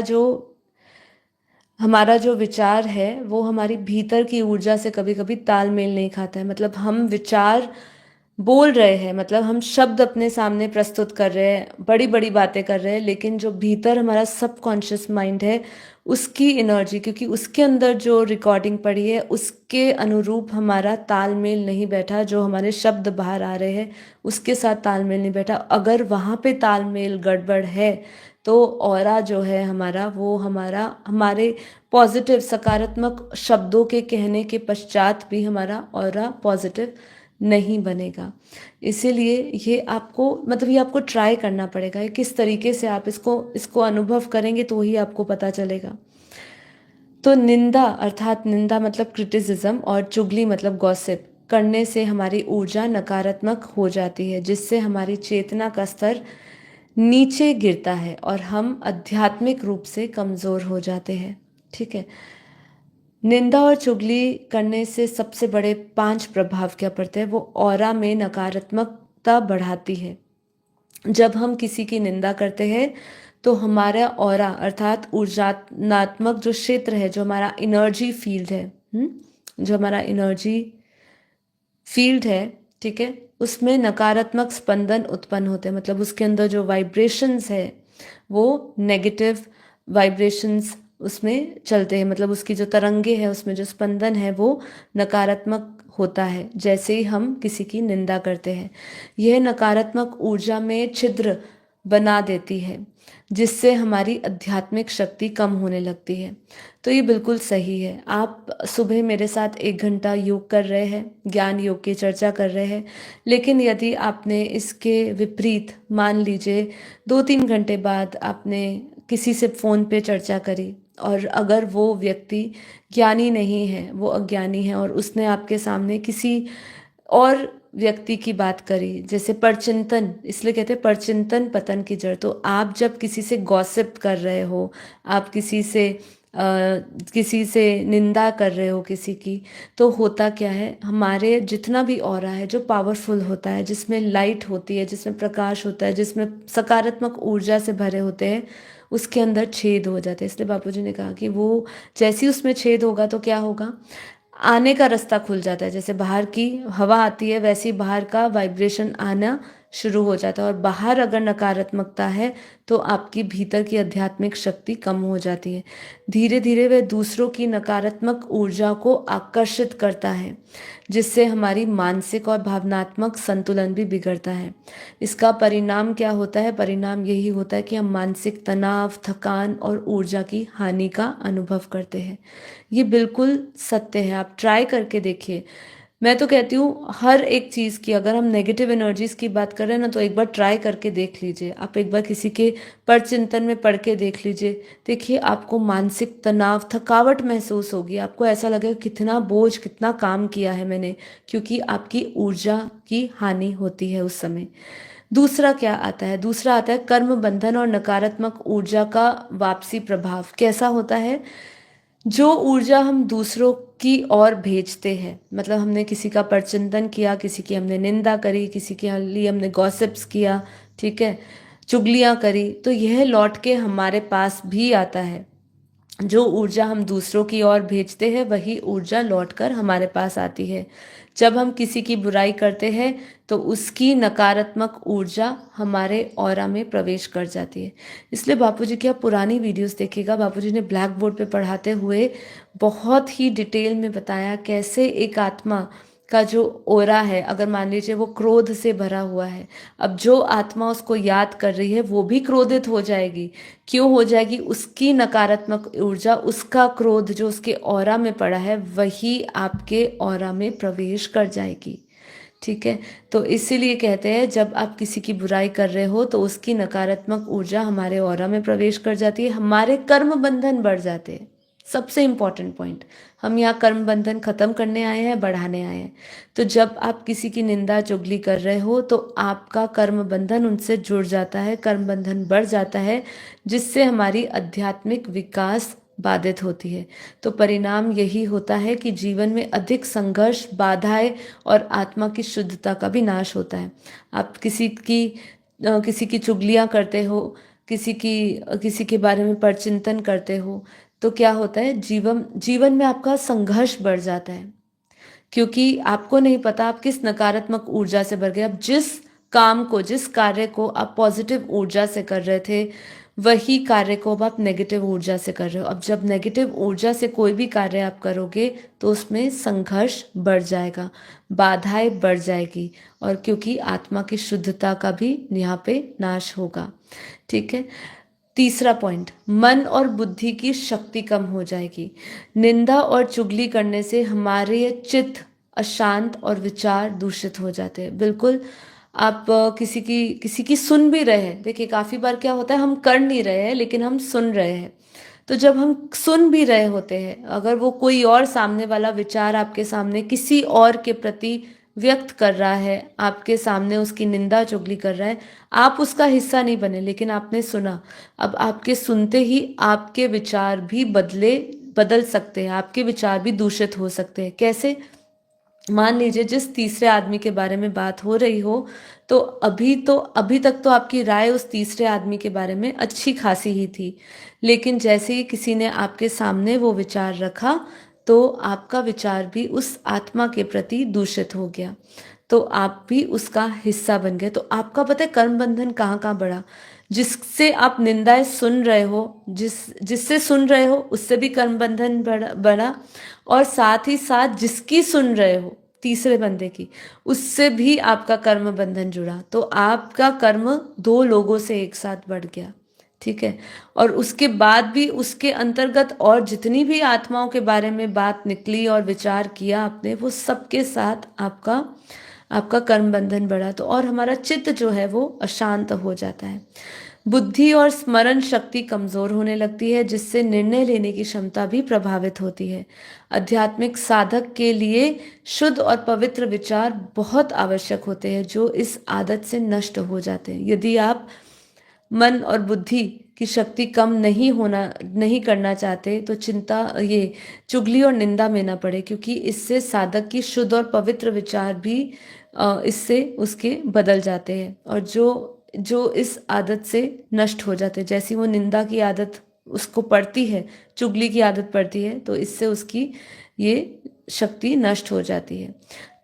जो विचार है वो हमारी भीतर की ऊर्जा से कभी कभी तालमेल नहीं खाता है। मतलब हम विचार बोल रहे हैं, मतलब हम शब्द अपने सामने प्रस्तुत कर रहे हैं, बड़ी बड़ी बातें कर रहे हैं, लेकिन जो भीतर हमारा सबकॉन्शियस माइंड है उसकी एनर्जी, क्योंकि उसके अंदर जो रिकॉर्डिंग पड़ी है उसके अनुरूप हमारा तालमेल नहीं बैठा, जो हमारे शब्द बाहर आ रहे हैं उसके साथ तालमेल नहीं बैठा। अगर वहाँ पे तालमेल गड़बड़ है तो ऑरा जो है हमारा, वो हमारे पॉजिटिव सकारात्मक शब्दों के कहने के पश्चात भी हमारा ऑरा पॉजिटिव नहीं बनेगा। इसीलिए ये आपको, मतलब ये आपको ट्राई करना पड़ेगा, ये किस तरीके से आप इसको अनुभव करेंगे तो ही आपको पता चलेगा। तो निंदा अर्थात निंदा मतलब क्रिटिसिज्म, और चुगली मतलब गॉसिप करने से हमारी ऊर्जा नकारात्मक हो जाती है, जिससे हमारी चेतना का स्तर नीचे गिरता है और हम आध्यात्मिक रूप से कमज़ोर हो जाते हैं। ठीक है, निंदा और चुगली करने से सबसे बड़े 5 प्रभाव क्या पड़ते हैं, वो ऑरा में नकारात्मकता बढ़ाती है। जब हम किसी की निंदा करते हैं तो हमारा ऑरा अर्थात ऊर्जात्मक जो क्षेत्र है, जो हमारा एनर्जी फील्ड है, जो हमारा एनर्जी फील्ड है, ठीक है, उसमें नकारात्मक स्पंदन उत्पन्न होते हैं। मतलब उसके अंदर जो वाइब्रेशंस है वो नेगेटिव वाइब्रेशंस उसमें चलते हैं, मतलब उसकी जो तरंगे है उसमें जो स्पंदन है वो नकारात्मक होता है जैसे ही हम किसी की निंदा करते हैं। यह नकारात्मक ऊर्जा में छिद्र बना देती है, जिससे हमारी आध्यात्मिक शक्ति कम होने लगती है। तो ये बिल्कुल सही है। आप सुबह मेरे साथ 1 घंटा योग कर रहे हैं, ज्ञान योग की चर्चा कर रहे हैं, लेकिन यदि आपने इसके विपरीत, मान लीजिए 2-3 घंटे बाद आपने किसी से फ़ोन पे चर्चा करी, और अगर वो व्यक्ति ज्ञानी नहीं है, वो अज्ञानी है, और उसने आपके सामने किसी और व्यक्ति की बात करी, जैसे परचिंतन, इसलिए कहते हैं परचिंतन पतन की जड़। तो आप जब किसी से गॉसिप कर रहे हो, आप किसी से निंदा कर रहे हो किसी की, तो होता क्या है, हमारे जितना भी ऑरा है जो पावरफुल होता है, जिसमें लाइट होती है, जिसमें प्रकाश होता है, जिसमें सकारात्मक ऊर्जा से भरे होते हैं, उसके अंदर छेद हो जाते हैं। इसलिए बापूजी ने कहा कि वो जैसे ही उसमें छेद होगा तो क्या होगा, आने का रास्ता खुल जाता है। जैसे बाहर की हवा आती है वैसे ही बाहर का वाइब्रेशन आना शुरू हो जाता है। और बाहर अगर नकारात्मकता है तो आपकी भीतर की आध्यात्मिक शक्ति कम हो जाती है। धीरे धीरे वह दूसरों की नकारात्मक ऊर्जा को आकर्षित करता है, जिससे हमारी मानसिक और भावनात्मक संतुलन भी बिगड़ता है। इसका परिणाम क्या होता है? परिणाम यही होता है कि हम मानसिक तनाव, थकान और ऊर्जा की हानि का अनुभव करते हैं। ये बिल्कुल सत्य है, आप ट्राई करके देखिए। मैं तो कहती हूँ हर एक चीज़ की, अगर हम नेगेटिव एनर्जीज की बात कर रहे हैं ना, तो एक बार ट्राई करके देख लीजिए। आप एक बार किसी के परचिंतन में पढ़ के देख लीजिए। देखिए आपको मानसिक तनाव, थकावट महसूस होगी। आपको ऐसा लगेगा कितना बोझ, कितना काम किया है मैंने, क्योंकि आपकी ऊर्जा की हानि होती है उस समय। दूसरा क्या आता है? दूसरा आता है कर्म बंधन और नकारात्मक ऊर्जा का वापसी प्रभाव। कैसा होता है? जो ऊर्जा हम दूसरों की ओर भेजते हैं, मतलब हमने किसी का परचिंतन किया, किसी की हमने निंदा करी, किसी के लिए हमने गॉसिप्स किया, ठीक है, चुगलियां करी, तो यह लौट के हमारे पास भी आता है। जो ऊर्जा हम दूसरों की ओर भेजते हैं वही ऊर्जा लौटकर हमारे पास आती है। जब हम किसी की बुराई करते हैं तो उसकी नकारात्मक ऊर्जा हमारे ऑरा में प्रवेश कर जाती है। इसलिए बापूजी की आप पुरानी वीडियोस देखिएगा, बापूजी ने ब्लैक बोर्ड पे पढ़ाते हुए बहुत ही डिटेल में बताया कैसे एक आत्मा का जो ओरा है, अगर मान लीजिए वो क्रोध से भरा हुआ है, अब जो आत्मा उसको याद कर रही है वो भी क्रोधित हो जाएगी। क्यों हो जाएगी? उसकी नकारात्मक ऊर्जा, उसका क्रोध जो उसके ऑरा में पड़ा है वही आपके ऑरा में प्रवेश कर जाएगी। ठीक है, तो इसीलिए कहते हैं जब आप किसी की बुराई कर रहे हो तो उसकी नकारात्मक ऊर्जा हमारे ऑरा में प्रवेश कर जाती है, हमारे कर्म बंधन बढ़ जाते हैं। सबसे इम्पॉर्टेंट पॉइंट, हम यहाँ कर्म बंधन खत्म करने आए हैं, बढ़ाने आए हैं। तो जब आप किसी की निंदा चुगली कर रहे हो तो आपका कर्म बंधन उनसे जुड़ जाता है, कर्म बंधन बढ़ जाता है, जिससे हमारी आध्यात्मिक विकास बाधित होती है। तो परिणाम यही होता है कि जीवन में अधिक संघर्ष, बाधाएं और आत्मा की शुद्धता का भी नाश होता है। आप किसी की चुगलियां करते हो, किसी के बारे में परचिंतन करते हो, तो क्या होता है? जीवन में आपका संघर्ष बढ़ जाता है, क्योंकि आपको नहीं पता आप किस नकारात्मक ऊर्जा से भर गए। अब जिस कार्य को आप पॉजिटिव ऊर्जा से कर रहे थे, वही कार्य को अब आप नेगेटिव ऊर्जा से कर रहे हो। अब जब नेगेटिव ऊर्जा से कोई भी कार्य आप करोगे तो उसमें संघर्ष बढ़ जाएगा, बाधाएं बढ़ जाएगी, और क्योंकि आत्मा की शुद्धता का भी यहाँ पे नाश होगा। ठीक है, तीसरा पॉइंट, मन और बुद्धि की शक्ति कम हो जाएगी। निंदा और चुगली करने से हमारे चित्त अशांत और विचार दूषित हो जाते हैं। बिल्कुल, आप किसी की सुन भी रहे हैं। देखिए काफी बार क्या होता है, हम कर नहीं रहे हैं लेकिन हम सुन रहे हैं। तो जब हम सुन भी रहे होते हैं, अगर वो कोई और सामने वाला विचार आपके सामने किसी और के प्रति व्यक्त कर रहा है, आपके सामने उसकी निंदा चुगली कर रहा है, आप उसका हिस्सा नहीं बने लेकिन आपने सुना। अब आपके सुनते ही आपके विचार भी बदल सकते हैं, आपके विचार भी दूषित हो सकते हैं। कैसे? मान लीजिए जिस तीसरे आदमी के बारे में बात हो रही हो, तो अभी तक तो आपकी राय उस तीसरे आदमी के बारे में अच्छी खासी ही थी, लेकिन जैसे ही किसी ने आपके सामने वो विचार रखा तो आपका विचार भी उस आत्मा के प्रति दूषित हो गया, तो आप भी उसका हिस्सा बन गए। तो आपका पता है कर्म बंधन कहाँ कहाँ बढ़ा? जिससे आप निंदाएं सुन रहे हो, जिससे सुन रहे हो उससे भी कर्म बंधन बढ़ा, और साथ ही साथ जिसकी सुन रहे हो, तीसरे बंदे की, उससे भी आपका कर्म बंधन जुड़ा। तो आपका कर्म दो लोगों से एक साथ बढ़ गया। ठीक है, और उसके बाद भी उसके अंतर्गत और जितनी भी आत्माओं के बारे में बात निकली और विचार किया आपने, वो सबके साथ आपका कर्म बंधन बढ़ा। तो और हमारा चित्त जो है वो अशांत हो जाता है। बुद्धि और स्मरण शक्ति कमजोर होने लगती है, जिससे निर्णय लेने की क्षमता भी प्रभावित होती है। आध्यात्मिक साधक के लिए शुद्ध और पवित्र विचार बहुत आवश्यक होते हैं, जो इस आदत से नष्ट हो जाते हैं। यदि आप मन और बुद्धि की शक्ति कम नहीं करना चाहते तो चिंता ये चुगली और निंदा में ना पड़े, क्योंकि इससे साधक की शुद्ध और पवित्र विचार भी इससे उसके बदल जाते हैं, और जो इस आदत से नष्ट हो जाते हैं। जैसी वो निंदा की आदत उसको पड़ती है, चुगली की आदत पड़ती है, तो इससे उसकी ये शक्ति नष्ट हो जाती है।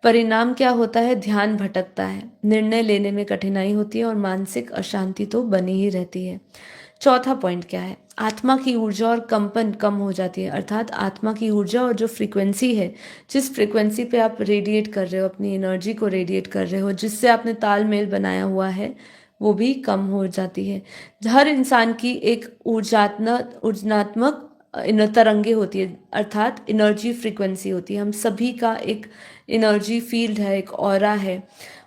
परिणाम क्या होता है? ध्यान भटकता है, निर्णय लेने में कठिनाई होती है और मानसिक अशांति तो बनी ही रहती है। चौथा पॉइंट क्या है? आत्मा की ऊर्जा और कंपन कम हो जाती है, अर्थात आत्मा की ऊर्जा और जो फ्रीक्वेंसी है, जिस फ्रीक्वेंसी पे आप रेडिएट कर रहे हो, अपनी एनर्जी को रेडिएट कर रहे हो, जिससे आपने तालमेल बनाया हुआ है, वो भी कम हो जाती है। हर इंसान की एक ऊर्जात्मक तरंगे होती है, अर्थात एनर्जी फ्रीक्वेंसी होती है। हम सभी का एक एनर्जी फील्ड है, एक ऑरा है,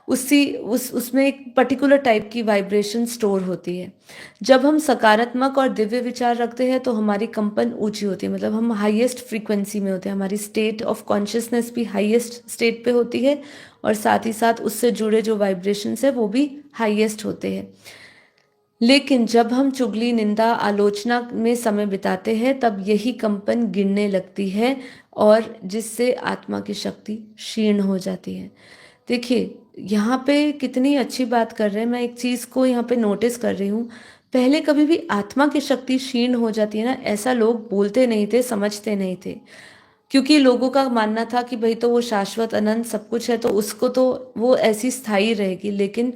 उसमें एक पर्टिकुलर टाइप की वाइब्रेशन स्टोर होती है। जब हम सकारात्मक और दिव्य विचार रखते हैं तो हमारी कंपन ऊंची होती है, मतलब हम हाईएस्ट फ्रीक्वेंसी में होते हैं, हमारी स्टेट ऑफ कॉन्शियसनेस भी हाईएस्ट स्टेट पे होती है और साथ ही साथ उससे जुड़े जो वाइब्रेशंस है वो भी हाईएस्ट होते हैं। लेकिन जब हम चुगली, निंदा, आलोचना में समय बिताते हैं तब यही कंपन गिरने लगती है और जिससे आत्मा की शक्ति क्षीण हो जाती है। देखिए, यहाँ पे कितनी अच्छी बात कर रहे हैं। मैं एक चीज़ को यहाँ पे नोटिस कर रही हूँ। पहले कभी भी आत्मा की शक्ति क्षीण हो जाती है ना, ऐसा लोग बोलते नहीं थे, समझते नहीं थे, क्योंकि लोगों का मानना था कि भाई तो वो शाश्वत अनंत सब कुछ है तो उसको तो वो ऐसी स्थायी रहेगी। लेकिन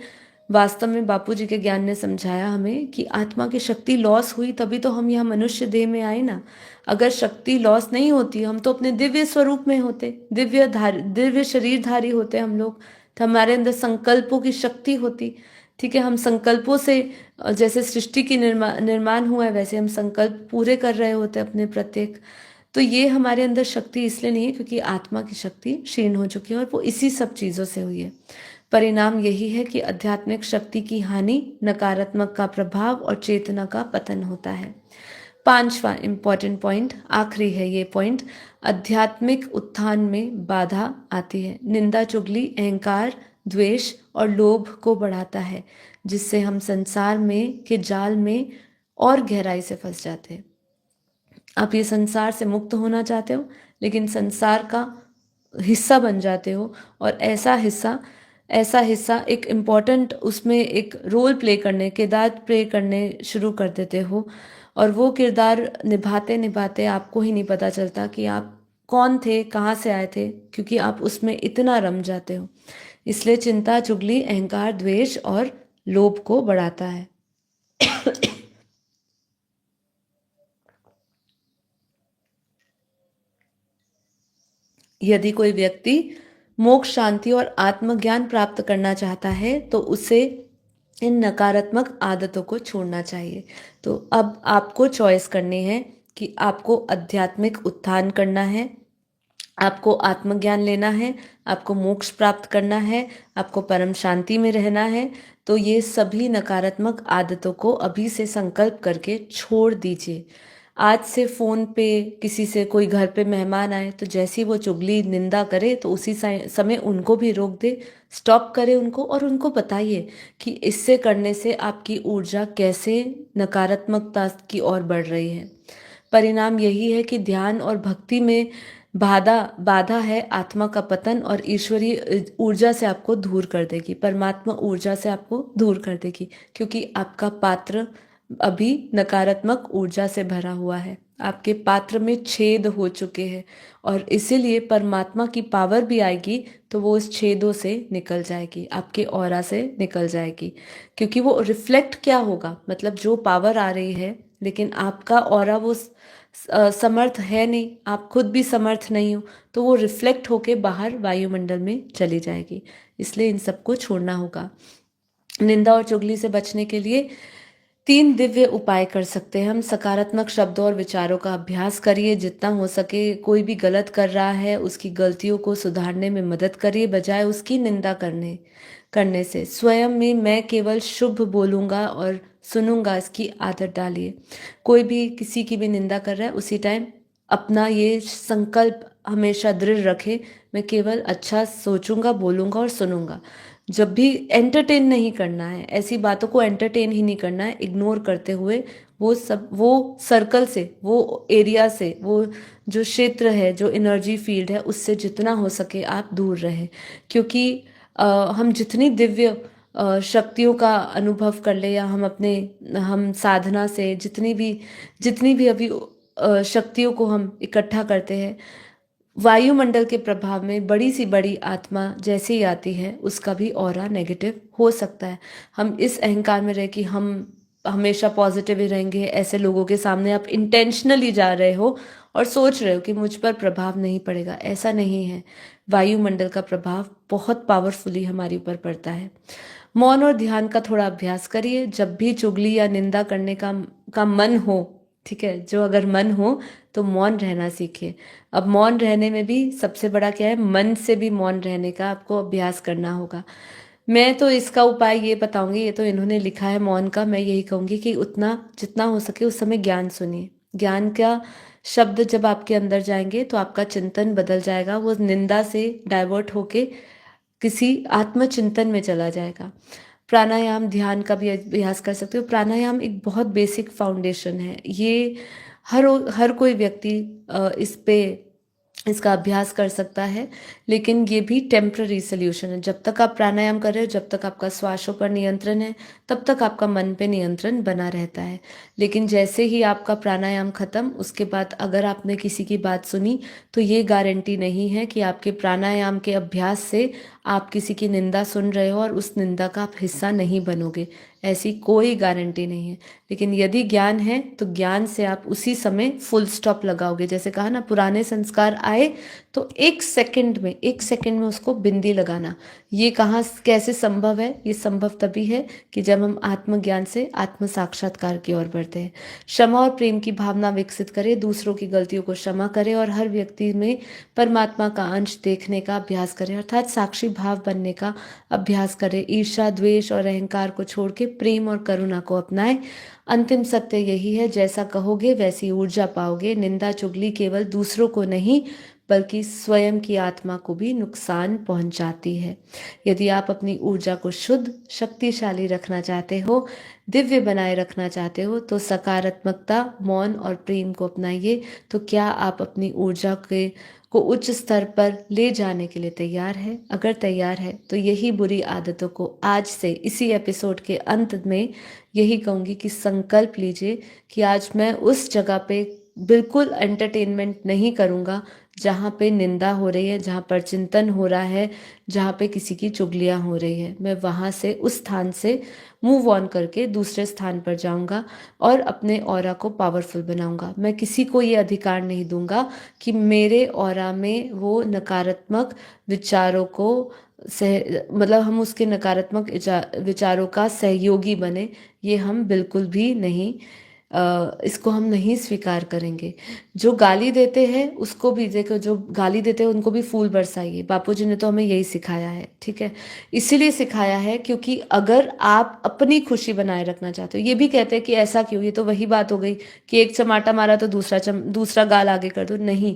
वास्तव में बापूजी के ज्ञान ने समझाया हमें कि आत्मा की शक्ति लॉस हुई तभी तो हम यहाँ मनुष्य देह में आए ना। अगर शक्ति लॉस नहीं होती, हम तो अपने दिव्य स्वरूप में होते, दिव्य शरीरधारी होते हम लोग, तो हमारे अंदर संकल्पों की शक्ति होती। ठीक है, हम संकल्पों से जैसे सृष्टि की निर्माण हुआ है वैसे हम संकल्प पूरे कर रहे होते अपने प्रत्येक। तो ये हमारे अंदर शक्ति इसलिए नहीं है क्योंकि आत्मा की शक्ति क्षीण हो चुकी है और वो इसी सब चीज़ों से हुई है। परिणाम यही है कि आध्यात्मिक शक्ति की हानि, नकारात्मक का प्रभाव और चेतना का पतन होता है। पांचवा इंपॉर्टेंट पॉइंट, आखिरी है ये पॉइंट, आध्यात्मिक उत्थान में बाधा आती है। निंदा, चुगली, अहंकार, द्वेष और लोभ को बढ़ाता है, जिससे हम संसार में के जाल में और गहराई से फंस जाते हैं। आप ये संसार से मुक्त होना चाहते हो लेकिन संसार का हिस्सा बन जाते हो और ऐसा हिस्सा एक इम्पॉर्टेंट उसमें एक रोल प्ले करने, किरदार प्ले करने शुरू कर देते हो और वो किरदार निभाते निभाते आपको ही नहीं पता चलता कि आप कौन थे, कहाँ से आए थे, क्योंकि आप उसमें इतना रम जाते हो। इसलिए चिंता, चुगली, अहंकार, द्वेष और लोभ को बढ़ाता है। यदि कोई व्यक्ति मोक्ष, शांति और आत्मज्ञान प्राप्त करना चाहता है तो उसे इन नकारात्मक आदतों को छोड़ना चाहिए। तो अब आपको चॉइस करनी है कि आपको आध्यात्मिक उत्थान करना है, आपको आत्मज्ञान लेना है, आपको मोक्ष प्राप्त करना है, आपको परम शांति में रहना है। तो ये सभी नकारात्मक आदतों को अभी से संकल्प करके छोड़ दीजिए। आज से फ़ोन पे किसी से कोई घर पे मेहमान आए तो जैसी वो चुगली, निंदा करे तो उसी समय उनको भी रोक दे, स्टॉप करे उनको और उनको बताइए कि इससे करने से आपकी ऊर्जा कैसे नकारात्मकता की ओर बढ़ रही है। परिणाम यही है कि ध्यान और भक्ति में बाधा बाधा है आत्मा का पतन और ईश्वरीय ऊर्जा से आपको दूर कर देगी, परमात्मा ऊर्जा से आपको दूर कर देगी, क्योंकि आपका पात्र अभी नकारात्मक ऊर्जा से भरा हुआ है। आपके पात्र में छेद हो चुके हैं और इसीलिए परमात्मा की पावर भी आएगी तो वो उस छेदों से निकल जाएगी, आपके ऑरा से निकल जाएगी। क्योंकि वो रिफ्लेक्ट क्या होगा, मतलब जो पावर आ रही है लेकिन आपका ऑरा वो समर्थ है नहीं, आप खुद भी समर्थ नहीं हो, तो वो रिफ्लेक्ट होके बाहर वायुमंडल में चली जाएगी। इसलिए इन सबको छोड़ना होगा। निंदा और चुगली से बचने के लिए 3 दिव्य उपाय कर सकते हैं हम। सकारात्मक शब्दों और विचारों का अभ्यास करिए जितना हो सके। कोई भी गलत कर रहा है उसकी गलतियों को सुधारने में मदद करिए बजाय उसकी निंदा करने से। स्वयं में मैं केवल शुभ बोलूँगा और सुनूंगा इसकी आदत डालिए। कोई भी किसी की भी निंदा कर रहा है उसी टाइम अपना ये संकल्प हमेशा दृढ़ रखे, मैं केवल अच्छा सोचूंगा, बोलूंगा और सुनूंगा। जब भी एंटरटेन नहीं करना है, ऐसी बातों को एंटरटेन ही नहीं करना है, इग्नोर करते हुए वो सर्कल से, वो एरिया से, वो जो क्षेत्र है, जो एनर्जी फील्ड है, उससे जितना हो सके आप दूर रहें। क्योंकि हम जितनी दिव्य शक्तियों का अनुभव कर ले या हम साधना से जितनी भी अभी शक्तियों को हम इकट्ठा करते हैं, वायुमंडल के प्रभाव में बड़ी सी बड़ी आत्मा जैसे ही आती है उसका भी ऑरा नेगेटिव हो सकता है। हम इस अहंकार में रहे कि हम हमेशा पॉजिटिव ही रहेंगे, ऐसे लोगों के सामने आप इंटेंशनली जा रहे हो और सोच रहे हो कि मुझ पर प्रभाव नहीं पड़ेगा, ऐसा नहीं है। वायुमंडल का प्रभाव बहुत पावरफुली हमारे ऊपर पड़ता है। मौन और ध्यान का थोड़ा अभ्यास करिए। जब भी चुगली या निंदा करने का मन हो, ठीक है, जो अगर मन हो तो मौन रहना सीखिए। अब मौन रहने में भी सबसे बड़ा क्या है, मन से भी मौन रहने का आपको अभ्यास करना होगा। मैं तो इसका उपाय ये बताऊंगी, ये तो इन्होंने लिखा है मौन का, मैं यही कहूंगी कि उतना जितना हो सके उस समय ज्ञान सुनिए। ज्ञान का शब्द जब आपके अंदर जाएंगे तो आपका चिंतन बदल जाएगा, वो निंदा से डाइवर्ट होके किसी आत्मचिंतन में चला जाएगा। प्राणायाम ध्यान का भी अभ्यास कर सकते हो। प्राणायाम एक बहुत बेसिक फाउंडेशन है, ये हर कोई व्यक्ति इस पे इसका अभ्यास कर सकता है, लेकिन ये भी टेम्पररी सोल्यूशन है। जब तक आप प्राणायाम कर रहे हो, जब तक आपका श्वासों पर नियंत्रण है, तब तक आपका मन पे नियंत्रण बना रहता है। लेकिन जैसे ही आपका प्राणायाम खत्म, उसके बाद अगर आपने किसी की बात सुनी तो ये गारंटी नहीं है कि आपके प्राणायाम के अभ्यास से आप किसी की निंदा सुन रहे हो और उस निंदा का आप हिस्सा नहीं बनोगे, ऐसी कोई गारंटी नहीं है। लेकिन यदि ज्ञान है तो ज्ञान से आप उसी समय फुल स्टॉप लगाओगे। जैसे कहा ना, पुराने संस्कार आए तो एक सेकंड में उसको बिंदी लगाना। ये कहाँ कैसे संभव है? ये संभव तभी है कि जब हम आत्मज्ञान से आत्म साक्षात्कार की ओर बढ़ते हैं। क्षमा और प्रेम की भावना विकसित करें, दूसरों की गलतियों को क्षमा करें और हर व्यक्ति में परमात्मा का अंश देखने का अभ्यास करें, अर्थात साक्षी भाव बनने का अभ्यास करें। ईर्ष्या, द्वेष और अहंकार को छोड़ के प्रेम और करुणा को अपनाएं। अंतिम सत्य यही है, जैसा कहोगे वैसी ऊर्जा पाओगे। निंदा चुगली केवल दूसरों को नहीं बल्कि स्वयं की आत्मा को भी नुकसान पहुंचाती है। यदि आप अपनी ऊर्जा को शुद्ध, शक्तिशाली रखना चाहते हो, दिव्य बनाए रखना चाहते हो, तो सकारात्मकता, मौन और प्रेम को अपनाइए। तो क्या आप अपनी ऊर्जा को उच्च स्तर पर ले जाने के लिए तैयार है? अगर तैयार है तो यही बुरी आदतों को आज से इसी एपिसोड के अंत में यही कहूंगी कि संकल्प लीजिए कि आज मैं उस जगह पे बिल्कुल एंटरटेनमेंट नहीं करूंगा जहाँ पे निंदा हो रही है, जहाँ पर चिंतन हो रहा है, जहाँ पे किसी की चुगलियाँ हो रही है। मैं वहाँ से, उस स्थान से मूव ऑन करके दूसरे स्थान पर जाऊंगा और अपने ऑरा को पावरफुल बनाऊंगा। मैं किसी को ये अधिकार नहीं दूंगा कि मेरे ऑरा में वो नकारात्मक विचारों को मतलब हम उसके नकारात्मक विचारों का सहयोगी बने। ये हम बिल्कुल भी नहीं, इसको हम नहीं स्वीकार करेंगे। जो गाली देते हैं उसको भी देखो, जो गाली देते हैं उनको भी फूल बरसाइए। बापूजी ने तो हमें यही सिखाया है, ठीक है। इसीलिए सिखाया है क्योंकि अगर आप अपनी खुशी बनाए रखना चाहते हो, ये भी कहते हैं कि ऐसा क्यों, ये तो वही बात हो गई कि एक चमाटा मारा तो दूसरा गाल आगे कर दो। नहीं,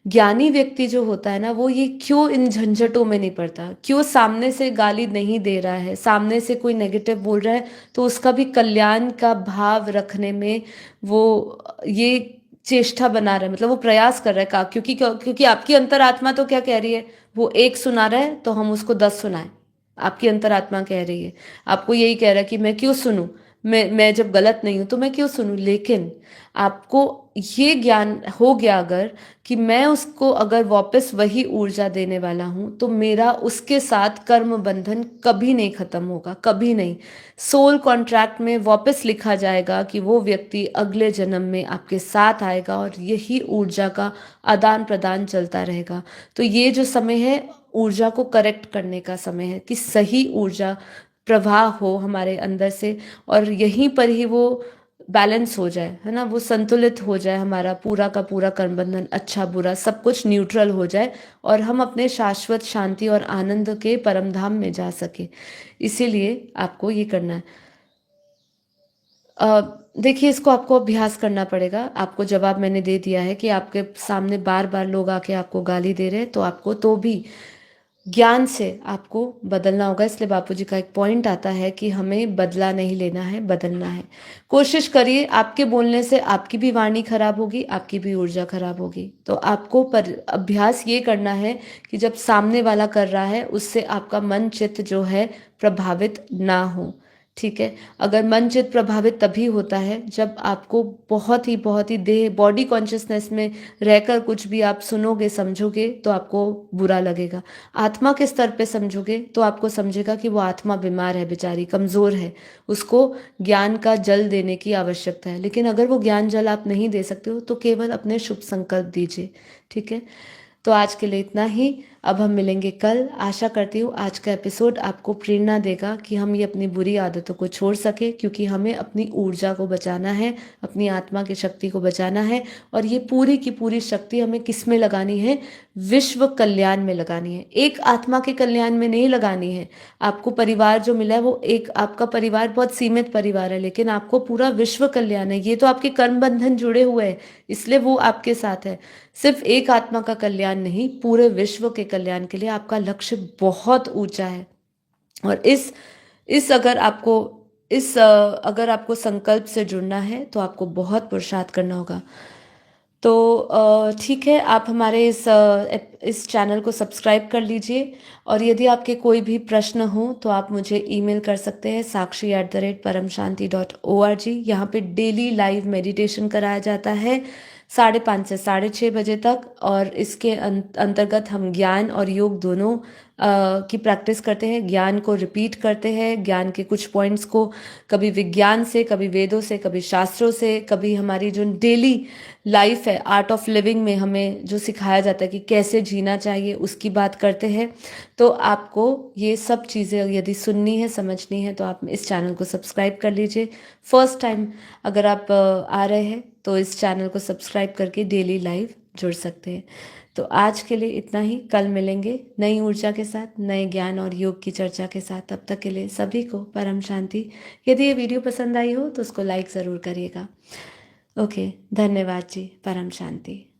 ज्ञानी व्यक्ति जो होता है ना, वो ये क्यों इन झंझटों में नहीं पड़ता, क्यों सामने से गाली नहीं दे रहा है, सामने से कोई नेगेटिव बोल रहा है तो उसका भी कल्याण का भाव रखने में वो ये चेष्टा बना रहा है, मतलब वो प्रयास कर रहा है का, क्योंकि आपकी अंतरात्मा तो क्या कह रही है, वो एक सुना रहा है तो हम उसको 10 सुनाएं। आपकी अंतरात्मा कह रही है, आपको यही कह रहा है कि मैं क्यों सुनूं, मैं जब गलत नहीं हूं तो मैं क्यों सुनूं। लेकिन आपको ये ज्ञान हो गया अगर कि मैं उसको अगर वापस वही ऊर्जा देने वाला हूं तो मेरा उसके साथ कर्म बंधन कभी नहीं खत्म होगा, कभी नहीं। सोल कॉन्ट्रैक्ट में वापस लिखा जाएगा कि वो व्यक्ति अगले जन्म में आपके साथ आएगा और यही ऊर्जा का आदान प्रदान चलता रहेगा। तो ये जो समय है, ऊर्जा को करेक्ट करने का समय है कि सही ऊर्जा प्रवाह हो हमारे अंदर से और यहीं पर ही वो बैलेंस हो जाए, है ना, वो संतुलित हो जाए, हमारा पूरा का पूरा कर्म बंधन, अच्छा बुरा सब कुछ न्यूट्रल हो जाए और हम अपने शाश्वत शांति और आनंद के परम धाम में जा सके। इसीलिए आपको ये करना है। देखिए, इसको आपको अभ्यास करना पड़ेगा। आपको जवाब मैंने दे दिया है कि आपके सामने बार बार लोग आके आपको गाली दे रहे हैं, तो आपको तो भी ज्ञान से आपको बदलना होगा। इसलिए बापूजी का एक पॉइंट आता है कि हमें बदला नहीं लेना है, बदलना है। कोशिश करिए, आपके बोलने से आपकी भी वाणी खराब होगी, आपकी भी ऊर्जा खराब होगी। तो आपको पर अभ्यास ये करना है कि जब सामने वाला कर रहा है उससे आपका मन चित्त जो है प्रभावित ना हो। ठीक है। अगर मन चित प्रभावित तभी होता है जब आपको बहुत ही देह बॉडी कॉन्शियसनेस में रहकर कुछ भी आप सुनोगे समझोगे तो आपको बुरा लगेगा। आत्मा के स्तर पे समझोगे तो आपको समझेगा कि वो आत्मा बीमार है, बेचारी कमज़ोर है, उसको ज्ञान का जल देने की आवश्यकता है। लेकिन अगर वो ज्ञान जल आप नहीं दे सकते हो तो केवल अपने शुभ संकल्प दीजिए। ठीक है। तो आज के लिए इतना ही। अब हम मिलेंगे कल। आशा करती हूँ आज का एपिसोड आपको प्रेरणा देगा कि हम ये अपनी बुरी आदतों को छोड़ सके, क्योंकि हमें अपनी ऊर्जा को बचाना है, अपनी आत्मा की शक्ति को बचाना है। और ये पूरी की पूरी शक्ति हमें किस में लगानी है? विश्व कल्याण में लगानी है। एक आत्मा के कल्याण में नहीं लगानी है। आपको परिवार जो मिला है वो एक आपका परिवार बहुत सीमित परिवार है, लेकिन आपको पूरा विश्व कल्याण है। ये तो आपके कर्म बंधन जुड़े हुए हैं, इसलिए वो आपके साथ है। सिर्फ एक आत्मा का कल्याण नहीं, पूरे विश्व के कल्याण के लिए आपका लक्ष्य बहुत ऊंचा है। और इस अगर आपको अगर आपको संकल्प से जुड़ना है तो आपको बहुत पुरुषार्थ करना होगा। तो ठीक है, आप हमारे इस चैनल को सब्सक्राइब कर लीजिए। और यदि आपके कोई भी प्रश्न हो तो आप मुझे ईमेल कर सकते हैं sakshi@paramshanti.org। यहाँ पे डेली लाइव मेडिटेशन कराया जाता है 5:30 से 6:30 बजे तक। और इसके अंतर्गत हम ज्ञान और योग दोनों की प्रैक्टिस करते हैं। ज्ञान को रिपीट करते हैं, ज्ञान के कुछ पॉइंट्स को कभी विज्ञान से, कभी वेदों से, कभी शास्त्रों से, कभी हमारी जो डेली लाइफ है, आर्ट ऑफ लिविंग में हमें जो सिखाया जाता है कि कैसे जीना चाहिए, उसकी बात करते हैं। तो आपको ये सब चीज़ें यदि सुननी है, समझनी है, तो आप इस चैनल को सब्सक्राइब कर लीजिए। फर्स्ट टाइम अगर आप आ रहे हैं तो इस चैनल को सब्सक्राइब करके डेली लाइव जुड़ सकते हैं। तो आज के लिए इतना ही। कल मिलेंगे नई ऊर्जा के साथ, नए ज्ञान और योग की चर्चा के साथ। तब तक के लिए सभी को परम शांति। यदि ये वीडियो पसंद आई हो तो उसको लाइक ज़रूर करिएगा। ओके, धन्यवाद जी। परम शांति।